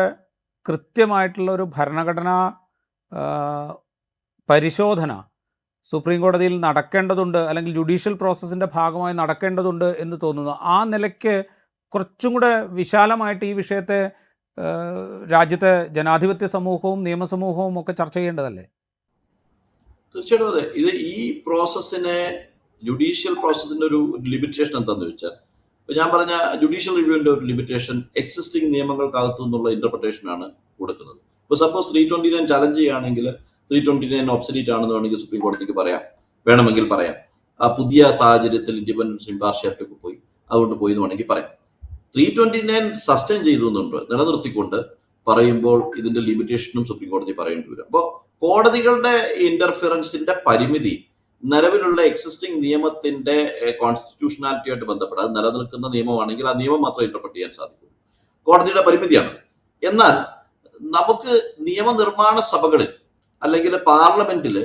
കൃത്യമായിട്ടുള്ള ഒരു ഭരണഘടനാ പരിശോധന സുപ്രീം കോടതിയിൽ നടക്കേണ്ടതുണ്ട്, അല്ലെങ്കിൽ ജുഡീഷ്യൽ പ്രോസസ്സിൻ്റെ ഭാഗമായി നടക്കേണ്ടതുണ്ട് എന്ന് തോന്നുന്നു. ആ നിലയ്ക്ക് കുറച്ചും കൂടെ വിശാലമായിട്ട് ഈ വിഷയത്തെ രാജ്യത്തെ ജനാധിപത്യ സമൂഹവും നിയമസമൂഹവും ഒക്കെ ചർച്ച ചെയ്യേണ്ടതല്ലേ? തീർച്ചയായിട്ടും അതെ. ഈ പ്രോസസ്സിനെ, ജുഡീഷ്യൽ പ്രോസസ്സിന്റെ ഒരു ലിമിറ്റേഷൻ എന്താണെന്ന് വെച്ചാൽ, ഇപ്പൊ ഞാൻ പറഞ്ഞ ജുഡീഷ്യൽ റിവ്യൂവിന്റെ ഒരു ലിമിറ്റേഷൻ എക്സിസ്റ്റിംഗ് നിയമങ്ങൾക്കകത്തു നിന്നുള്ള ഇന്റർപ്രിട്ടേഷനാണ് കൊടുക്കുന്നത്. ഇപ്പൊ സപ്പോസ് 329 ചലഞ്ച് ചെയ്യുകയാണെങ്കിൽ 329 ഒബ്സലീറ്റ് ആണെന്ന് വേണമെങ്കിൽ സുപ്രീം കോടതിക്ക് വേണമെങ്കിൽ പറയാം. ആ പുതിയ സാഹചര്യത്തിൽ ഇൻഡിപെൻഡൻസ് ഇമ്പാർഷ്യാലിറ്റി ഒക്കെ പോയി, അതുകൊണ്ട് പോയി എന്ന് വേണമെങ്കിൽ പറയാം. 329 സസ്റ്റെയിൻ ചെയ്തുന്നുണ്ട് നിലനിർത്തിക്കൊണ്ട് പറയുമ്പോൾ ഇതിന്റെ ലിമിറ്റേഷനും സുപ്രീം കോടതി പറയേണ്ടി വരും. അപ്പോൾ കോടതികളുടെ ഇന്റർഫിറൻസിന്റെ പരിമിതി നിലവിലുള്ള എക്സിസ്റ്റിംഗ് നിയമത്തിന്റെ കോൺസ്റ്റിറ്റ്യൂഷണാലിറ്റിയായിട്ട് ബന്ധപ്പെട്ട്, അത് നിലനിൽക്കുന്ന നിയമമാണെങ്കിൽ ആ നിയമം മാത്രമേ ഇന്റർപ്രറ്റ് ചെയ്യാൻ സാധിക്കൂ. കോടതിയുടെ പരിമിതിയാണ്. എന്നാൽ നമുക്ക് നിയമനിർമ്മാണ സഭകളിൽ അല്ലെങ്കിൽ പാർലമെന്റിൽ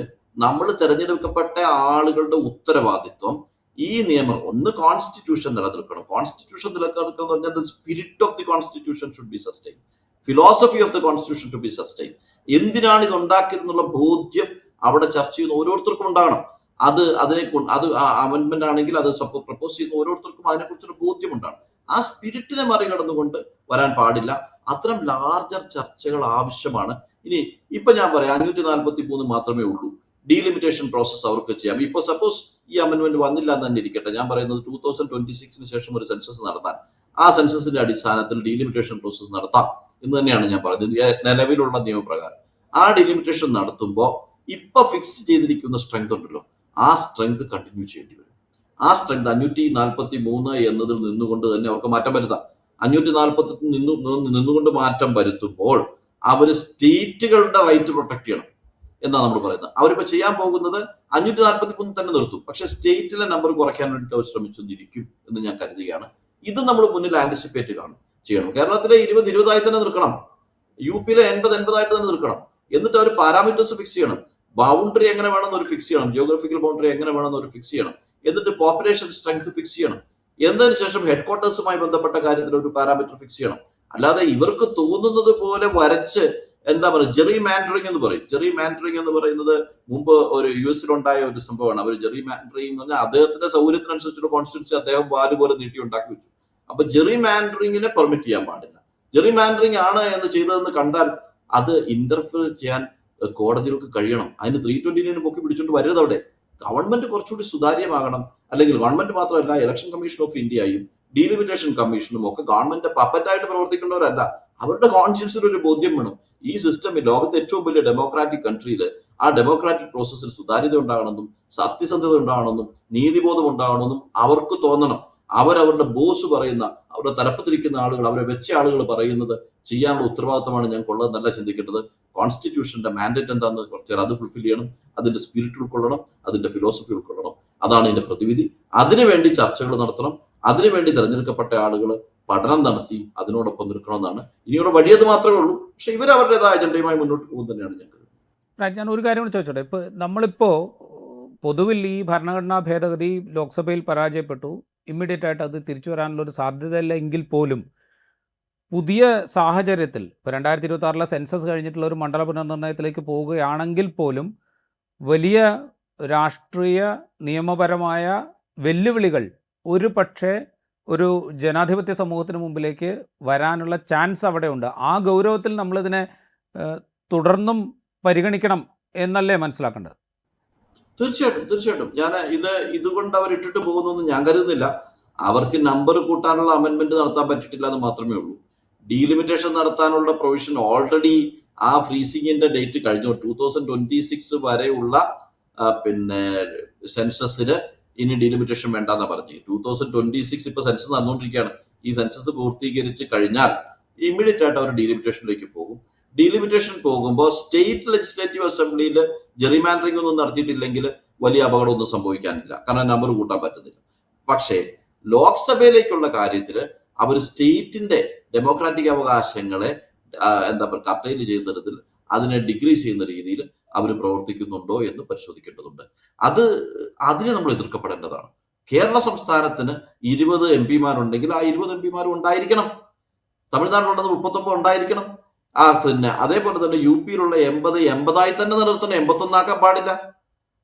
നമ്മൾ തെരഞ്ഞെടുക്കപ്പെട്ട ആളുകളുടെ ഉത്തരവാദിത്വം ഈ നിയമം ഒന്ന് കോൺസ്റ്റിറ്റ്യൂഷൻ നിലനിൽക്കണം. കോൺസ്റ്റിറ്റ്യൂഷൻ നിലനിൽക്കണം എന്ന് പറഞ്ഞാൽ the spirit of the constitution should be sustain, philosophy of the constitution to be sustain. എന്തിനാണ് ഇത് ഉണ്ടാക്കിയതെന്നുള്ള ബോധ്യം അവിടെ ചർച്ച ചെയ്യുന്ന ഓരോരുത്തർക്കും ഉണ്ടാകണം. അത് അമെന്റ്മെന്റ് ആണെങ്കിൽ അത് പ്രപ്പോസ് ചെയ്യുന്ന ഓരോരുത്തർക്കും അതിനെക്കുറിച്ചൊരു ബോധ്യം ഉണ്ടാകണം. ആ സ്പിരിറ്റിനെ മറികടന്നുകൊണ്ട് വരാൻ പാടില്ല. അത്തരം ലാർജർ ചർച്ചകൾ ആവശ്യമാണ്. ഇപ്പൊ ഞാൻ പറയാം 543 മാത്രമേ ഉള്ളൂ. ഡീലിമിറ്റേഷൻ പ്രോസസ് അവർക്ക് ചെയ്യാം. ഇപ്പൊ സപ്പോസ് ഈ അമെന്റ്മെന്റ് വന്നില്ല എന്ന് തന്നെ ഇരിക്കട്ടെ, ഞാൻ പറയുന്നത് 2026 ശേഷം ഒരു സെൻസസ് നടത്താൻ, ആ സെൻസസിന്റെ അടിസ്ഥാനത്തിൽ ഡീലിമിറ്റേഷൻ പ്രോസസ് നടത്താം എന്ന് തന്നെയാണ് ഞാൻ പറയുന്നത് നിലവിലുള്ള നിയമപ്രകാരം. ആ ഡീലിമിറ്റേഷൻ നടത്തുമ്പോൾ ഇപ്പൊ ഫിക്സ് ചെയ്തിരിക്കുന്ന സ്ട്രെങ്ത് ഉണ്ടല്ലോ, ആ സ്ട്രെങ്ത് കണ്ടിന്യൂ ചെയ്യേണ്ടി വരും. ആ സ്ട്രെങ്ത് 543 എന്നതിൽ നിന്നുകൊണ്ട് തന്നെ അവർക്ക് മാറ്റം വരുത്താം. 540 നിന്നുകൊണ്ട് മാറ്റം വരുത്തുമ്പോൾ അവര് സ്റ്റേറ്റുകളുടെ റൈറ്റ് പ്രൊട്ടക്ട് ചെയ്യണം എന്നാണ് നമ്മൾ പറയുന്നത്. അവരിപ്പോ ചെയ്യാൻ പോകുന്നത് 543 തന്നെ നിർത്തും, പക്ഷെ സ്റ്റേറ്റിലെ നമ്പർ കുറയ്ക്കാൻ വേണ്ടിയിട്ട് അവർ ശ്രമിച്ചൊന്നിരിക്കും എന്ന് ഞാൻ കരുതുകയാണ്. ഇത് നമ്മൾ മുന്നിൽ ആന്റിസിപ്പേറ്റ് ചെയ്യണം. കേരളത്തിലെ 20 തന്നെ നിൽക്കണം, UP-യിലെ 80 തന്നെ നിൽക്കണം. എന്നിട്ട് അവർ പാരാമീറ്റേഴ്സ് ഫിക്സ് ചെയ്യണം. ബൗണ്ടറി എങ്ങനെ വേണമെന്ന് ഒരു ഫിക്സ് ചെയ്യണം, ജിയോഗ്രഫിക്കൽ ബൗണ്ടറി എങ്ങനെ വേണമെന്ന് ഒരു ഫിക്സ് ചെയ്യണം. എന്നിട്ട് പോപ്പുലേഷൻ സ്ട്രെങ്ത് ഫിക്സ് ചെയ്യണം. എന്നതിന് ശേഷം ഹെഡ് ക്വാർട്ടേഴ്സുമായി ബന്ധപ്പെട്ട കാര്യത്തിൽ ഒരു പാരാമീറ്റർ ഫിക്സ് ചെയ്യണം. അല്ലാതെ ഇവർക്ക് തോന്നുന്നത് പോലെ വരച്ച് എന്താ പറയുക, ജെറി മാൻഡറിങ് എന്ന് പറയും. ജെറി മാൻഡറിങ് എന്ന് പറയുന്നത് മുമ്പ് ഒരു US-ലുണ്ടായ ഒരു സംഭവമാണ്. അവർ ജെറി മാൻഡറിങ് എന്ന് പറഞ്ഞാൽ അദ്ദേഹത്തിന്റെ സൗകര്യത്തിനനുസരിച്ചുള്ള കോൺസ്റ്റിറ്റ്യൂൻസി അദ്ദേഹം വാല് പോലെ നീട്ടി ഉണ്ടാക്കി വെച്ചു. അപ്പൊ ജെറി മാൻഡറിങ്ങിനെ പെർമിറ്റ് ചെയ്യാൻ പാടില്ല. ജെറി മാൻഡറിങ് ആണ് എന്ന് ചെയ്തതെന്ന് കണ്ടാൽ അത് ഇന്റർഫിയർ ചെയ്യാൻ കോടതികൾക്ക് കഴിയണം. അതിന് 320 പൊക്കി പിടിച്ചുകൊണ്ട് വരരുത്. അവിടെ ഗവൺമെന്റ് കുറച്ചുകൂടി സുതാര്യമാകണം. അല്ലെങ്കിൽ ഗവൺമെന്റ് മാത്രമല്ല, ഇലക്ഷൻ കമ്മീഷൻ ഓഫ് ഇന്ത്യയും ഡീലിമിറ്റേഷൻ കമ്മീഷനും ഒക്കെ ഗവൺമെന്റ് പപ്പറ്റായിട്ട് പ്രവർത്തിക്കേണ്ടവരല്ല. അവരുടെ കോൺഷ്യൻസിൽ ഒരു ബോധ്യം വേണം. ഈ സിസ്റ്റമിൽ, ലോകത്തെ ഏറ്റവും വലിയ ഡെമോക്രാറ്റിക് കൺട്രിയിൽ ആ ഡെമോക്രാറ്റിക് പ്രോസസ്സിൽ സുതാര്യത ഉണ്ടാകണമെന്നും സത്യസന്ധത ഉണ്ടാകണമെന്നും നീതിബോധം ഉണ്ടാകണമെന്നും അവർക്ക് തോന്നണം. അവരവരുടെ ബോസ് പറയുന്ന, അവരുടെ തലപ്പത്തിരിക്കുന്ന ആളുകൾ, അവരെ വെച്ച ആളുകൾ പറയുന്നത് ചെയ്യാനുള്ള ഉത്തരവാദിത്തമാണ് ഞങ്ങൾക്കുള്ളതെന്നല്ല ചിന്തിക്കേണ്ടത്. കോൺസ്റ്റിറ്റ്യൂഷന്റെ മാൻഡേറ്റ് എന്താണെന്ന് കുറച്ച് അത് ഫുൾഫിൽ ചെയ്യണം, അതിന്റെ സ്പിരിറ്റ് ഉൾക്കൊള്ളണം, അതിന്റെ ഫിലോസഫി ഉൾക്കൊള്ളണം. അതാണ് ഇതിന്റെ പ്രതിവിധി. അതിനുവേണ്ടി ചർച്ചകൾ നടത്തണം. അതിനുവേണ്ടി തെരഞ്ഞെടുക്കപ്പെട്ട ആളുകൾ പഠനം നടത്തി അതിനോടൊപ്പം നിൽക്കണമെന്നാണ്. ഇനിയുടെ വഴിയത് മാത്രമേ ഉള്ളൂ. പക്ഷെ ഇവർ അവരുടേതായ അജണ്ടയുമായി മുന്നോട്ട് പോകും തന്നെയാണ് ഞാൻ കരുതുന്നത്. ഞാൻ ഒരു കാര്യം കൂടി ചോദിച്ചോട്ടെ. ഇപ്പോൾ നമ്മളിപ്പോൾ പൊതുവിൽ ഈ ഭരണഘടനാ ഭേദഗതി ലോക്സഭയിൽ പരാജയപ്പെട്ടു, ഇമ്മീഡിയറ്റ് ആയിട്ട് അത് തിരിച്ചു വരാനുള്ള ഒരു സാധ്യതയില്ല എങ്കിൽ പോലും പുതിയ സാഹചര്യത്തിൽ ഇപ്പോൾ 2026 സെൻസസ് കഴിഞ്ഞിട്ടുള്ള ഒരു മണ്ഡല പുനർനിർണ്ണയത്തിലേക്ക് പോവുകയാണെങ്കിൽ പോലും വലിയ രാഷ്ട്രീയ നിയമപരമായ വെല്ലുവിളികൾ ഒരു പക്ഷേ ഒരു ജനാധിപത്യ സമൂഹത്തിന് മുമ്പിലേക്ക് വരാനുള്ള ചാൻസ് അവിടെ ഉണ്ട്. ആ ഗൗരവത്തിൽ നമ്മളിതിനെ തുടർന്നും പരിഗണിക്കണം എന്നല്ലേ മനസ്സിലാക്കേണ്ടത്? തീർച്ചയായിട്ടും ഞാൻ ഇതുകൊണ്ട് അവർ ഇട്ടിട്ട് പോകുന്നൊന്നും ഞാൻ കരുതുന്നില്ല. അവർക്ക് നമ്പർ കൂട്ടാനുള്ള അമെന്റ്മെന്റ് നടത്താൻ പറ്റിയിട്ടില്ല എന്ന് മാത്രമേ ഉള്ളൂ. ഡീലിമിറ്റേഷൻ നടത്താനുള്ള പ്രൊവിഷൻ ഓൾറെഡി ആ ഫ്രീസിങ്ങിന്റെ ഡേറ്റ് കഴിഞ്ഞു. 2026 വരെയുള്ള സെൻസസിന് ഇനി ഡീലിമിറ്റേഷൻ വേണ്ടെന്നാ പറഞ്ഞു. 2026 ഇപ്പൊ സെൻസസ് നടന്നുകൊണ്ടിരിക്കുകയാണ്. ഈ സെൻസസ് പൂർത്തീകരിച്ച് കഴിഞ്ഞാൽ ഇമ്മീഡിയറ്റ് ആയിട്ട് അവർ ഡീലിമിറ്റേഷനിലേക്ക് പോകും. ഡീലിമിറ്റേഷൻ പോകുമ്പോൾ സ്റ്റേറ്റ് ലെജിസ്ലേറ്റീവ് അസംബ്ലിയിൽ ജെറിമാൻഡറിംഗ് ഒന്നും നടത്തിയിട്ടില്ലെങ്കിൽ വലിയ അപകടമൊന്നും സംഭവിക്കാനില്ല, കാരണം നമ്പർ കൂട്ടാൻ പറ്റുന്നില്ല. പക്ഷേ ലോക്സഭയിലേക്കുള്ള കാര്യത്തിൽ അവർ സ്റ്റേറ്റിന്റെ ഡെമോക്രാറ്റിക് അവകാശങ്ങളെ കർട്ടൈൽ ചെയ്യുന്ന തരത്തിൽ അതിനെ ഡിക്രീസ് ചെയ്യുന്ന രീതിയിൽ അവർ പ്രവർത്തിക്കുന്നുണ്ടോ എന്ന് പരിശോധിക്കേണ്ടതുണ്ട്. അതിനെ നമ്മൾ എതിർക്കപ്പെടേണ്ടതാണ്. കേരള സംസ്ഥാനത്തിന് 20 MP-മാരുണ്ടെങ്കിൽ ആ 20 MP-മാരും ഉണ്ടായിരിക്കണം. തമിഴ്നാട്ടിലുള്ളത് 39 ഉണ്ടായിരിക്കണം. അതേപോലെ തന്നെ UP-യിലുള്ള 80 തന്നെ നിലനിർത്തണം, 81 ആക്കാൻ പാടില്ല.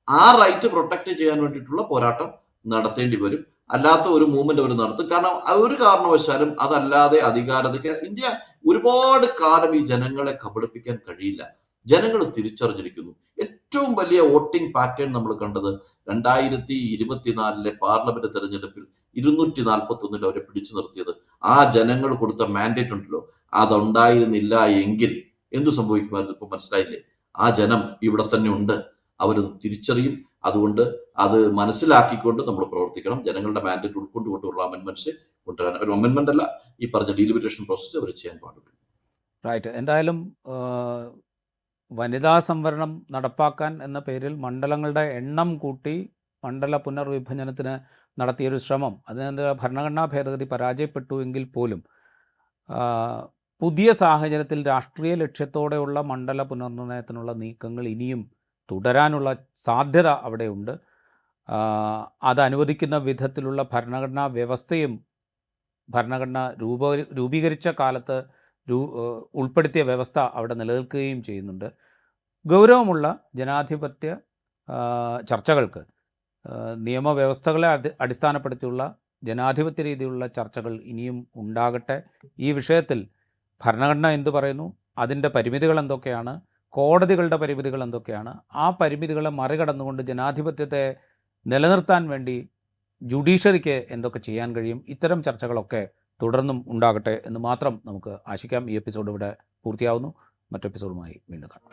ആ റൈറ്റ് പ്രൊട്ടക്ട് ചെയ്യാൻ വേണ്ടിയിട്ടുള്ള പോരാട്ടം നടത്തേണ്ടി വരും. അല്ലാത്ത ഒരു മൂവ്മെന്റ് അവർ നടത്തും. കാരണം ഒരു കാരണവശാലും അതല്ലാതെ ഇന്ത്യ ഒരുപാട് കാലം ഈ ജനങ്ങളെ കബളിപ്പിക്കാൻ കഴിയില്ല. ജനങ്ങൾ തിരിച്ചറിഞ്ഞിരിക്കുന്നു. ഏറ്റവും വലിയ വോട്ടിംഗ് പാറ്റേൺ നമ്മൾ കണ്ടത് 2024 പാർലമെന്റ് തെരഞ്ഞെടുപ്പിൽ 241 അവരെ പിടിച്ചു നിർത്തിയത്. ആ ജനങ്ങൾ കൊടുത്ത മാൻഡേറ്റ് ഉണ്ടല്ലോ, അതുണ്ടായിരുന്നില്ല എങ്കിൽ എന്തു സംഭവിക്കുമായിരുന്നു ഇപ്പൊ മനസ്സിലായില്ലേ? ആ ജനം ഇവിടെ തന്നെ ഉണ്ട്, അവരത് തിരിച്ചറിയും. അതുകൊണ്ട് അത് മനസ്സിലാക്കിക്കൊണ്ട് നമ്മൾ പ്രവർത്തിക്കണം. ജനങ്ങളുടെ മാൻഡേറ്റ് ഉൾക്കൊണ്ടുകൊണ്ടുള്ള അമെന്റ്മെന്റ്സ് കൊണ്ടുവരാൻ, ഒരു അമെന്റ്മെന്റ് അല്ല, ഈ പറഞ്ഞ ഡീലിമിറ്റേഷൻ പ്രോസസ്സ് അവർ ചെയ്യാൻ പാടുള്ളൂ. റൈറ്റ്. എന്തായാലും വനിതാ സംവരണം നടപ്പാക്കാൻ എന്ന പേരിൽ മണ്ഡലങ്ങളുടെ എണ്ണം കൂട്ടി മണ്ഡല പുനർവിഭജനത്തിന് നടത്തിയൊരു ശ്രമം, അതിന് ഭരണഘടനാ ഭേദഗതി പരാജയപ്പെട്ടു എങ്കിൽ പോലും പുതിയ സാഹചര്യത്തിൽ രാഷ്ട്രീയ ലക്ഷ്യത്തോടെയുള്ള മണ്ഡല പുനർനിർണ്ണയത്തിനുള്ള നീക്കങ്ങൾ ഇനിയും തുടരാനുള്ള സാധ്യത അവിടെയുണ്ട്. അത് അനുവദിക്കുന്ന വിധത്തിലുള്ള ഭരണഘടനാ വ്യവസ്ഥയും ഭരണഘടന രൂപീകരിച്ച കാലത്ത് ഉൾപ്പെടുത്തിയ വ്യവസ്ഥ അവിടെ നിലനിൽക്കുകയും ചെയ്യുന്നുണ്ട്. ഗൗരവമുള്ള ജനാധിപത്യ ചർച്ചകൾക്ക്, നിയമവ്യവസ്ഥകളെ അടിസ്ഥാനപ്പെടുത്തിയുള്ള ജനാധിപത്യ രീതിയിലുള്ള ചർച്ചകൾ ഇനിയും ഉണ്ടാകട്ടെ. ഈ വിഷയത്തിൽ ഭരണഘടന എന്തു പറയുന്നു, അതിൻ്റെ പരിമിതികൾ എന്തൊക്കെയാണ്, കോടതികളുടെ പരിമിതികൾ എന്തൊക്കെയാണ്, ആ പരിമിതികളെ മറികടന്നുകൊണ്ട് ജനാധിപത്യത്തെ നിലനിർത്താൻ വേണ്ടി ജുഡീഷ്യറിക്ക് എന്തൊക്കെ ചെയ്യാൻ കഴിയും, ഇത്തരം ചർച്ചകളൊക്കെ തുടർന്നും ഉണ്ടാകട്ടെ എന്ന് മാത്രം നമുക്ക് ആശിക്കാം. ഈ എപ്പിസോഡ് ഇവിടെ പൂർത്തിയാവുന്നു. മറ്റെപ്പിസോഡുമായി വീണ്ടും കാണാം.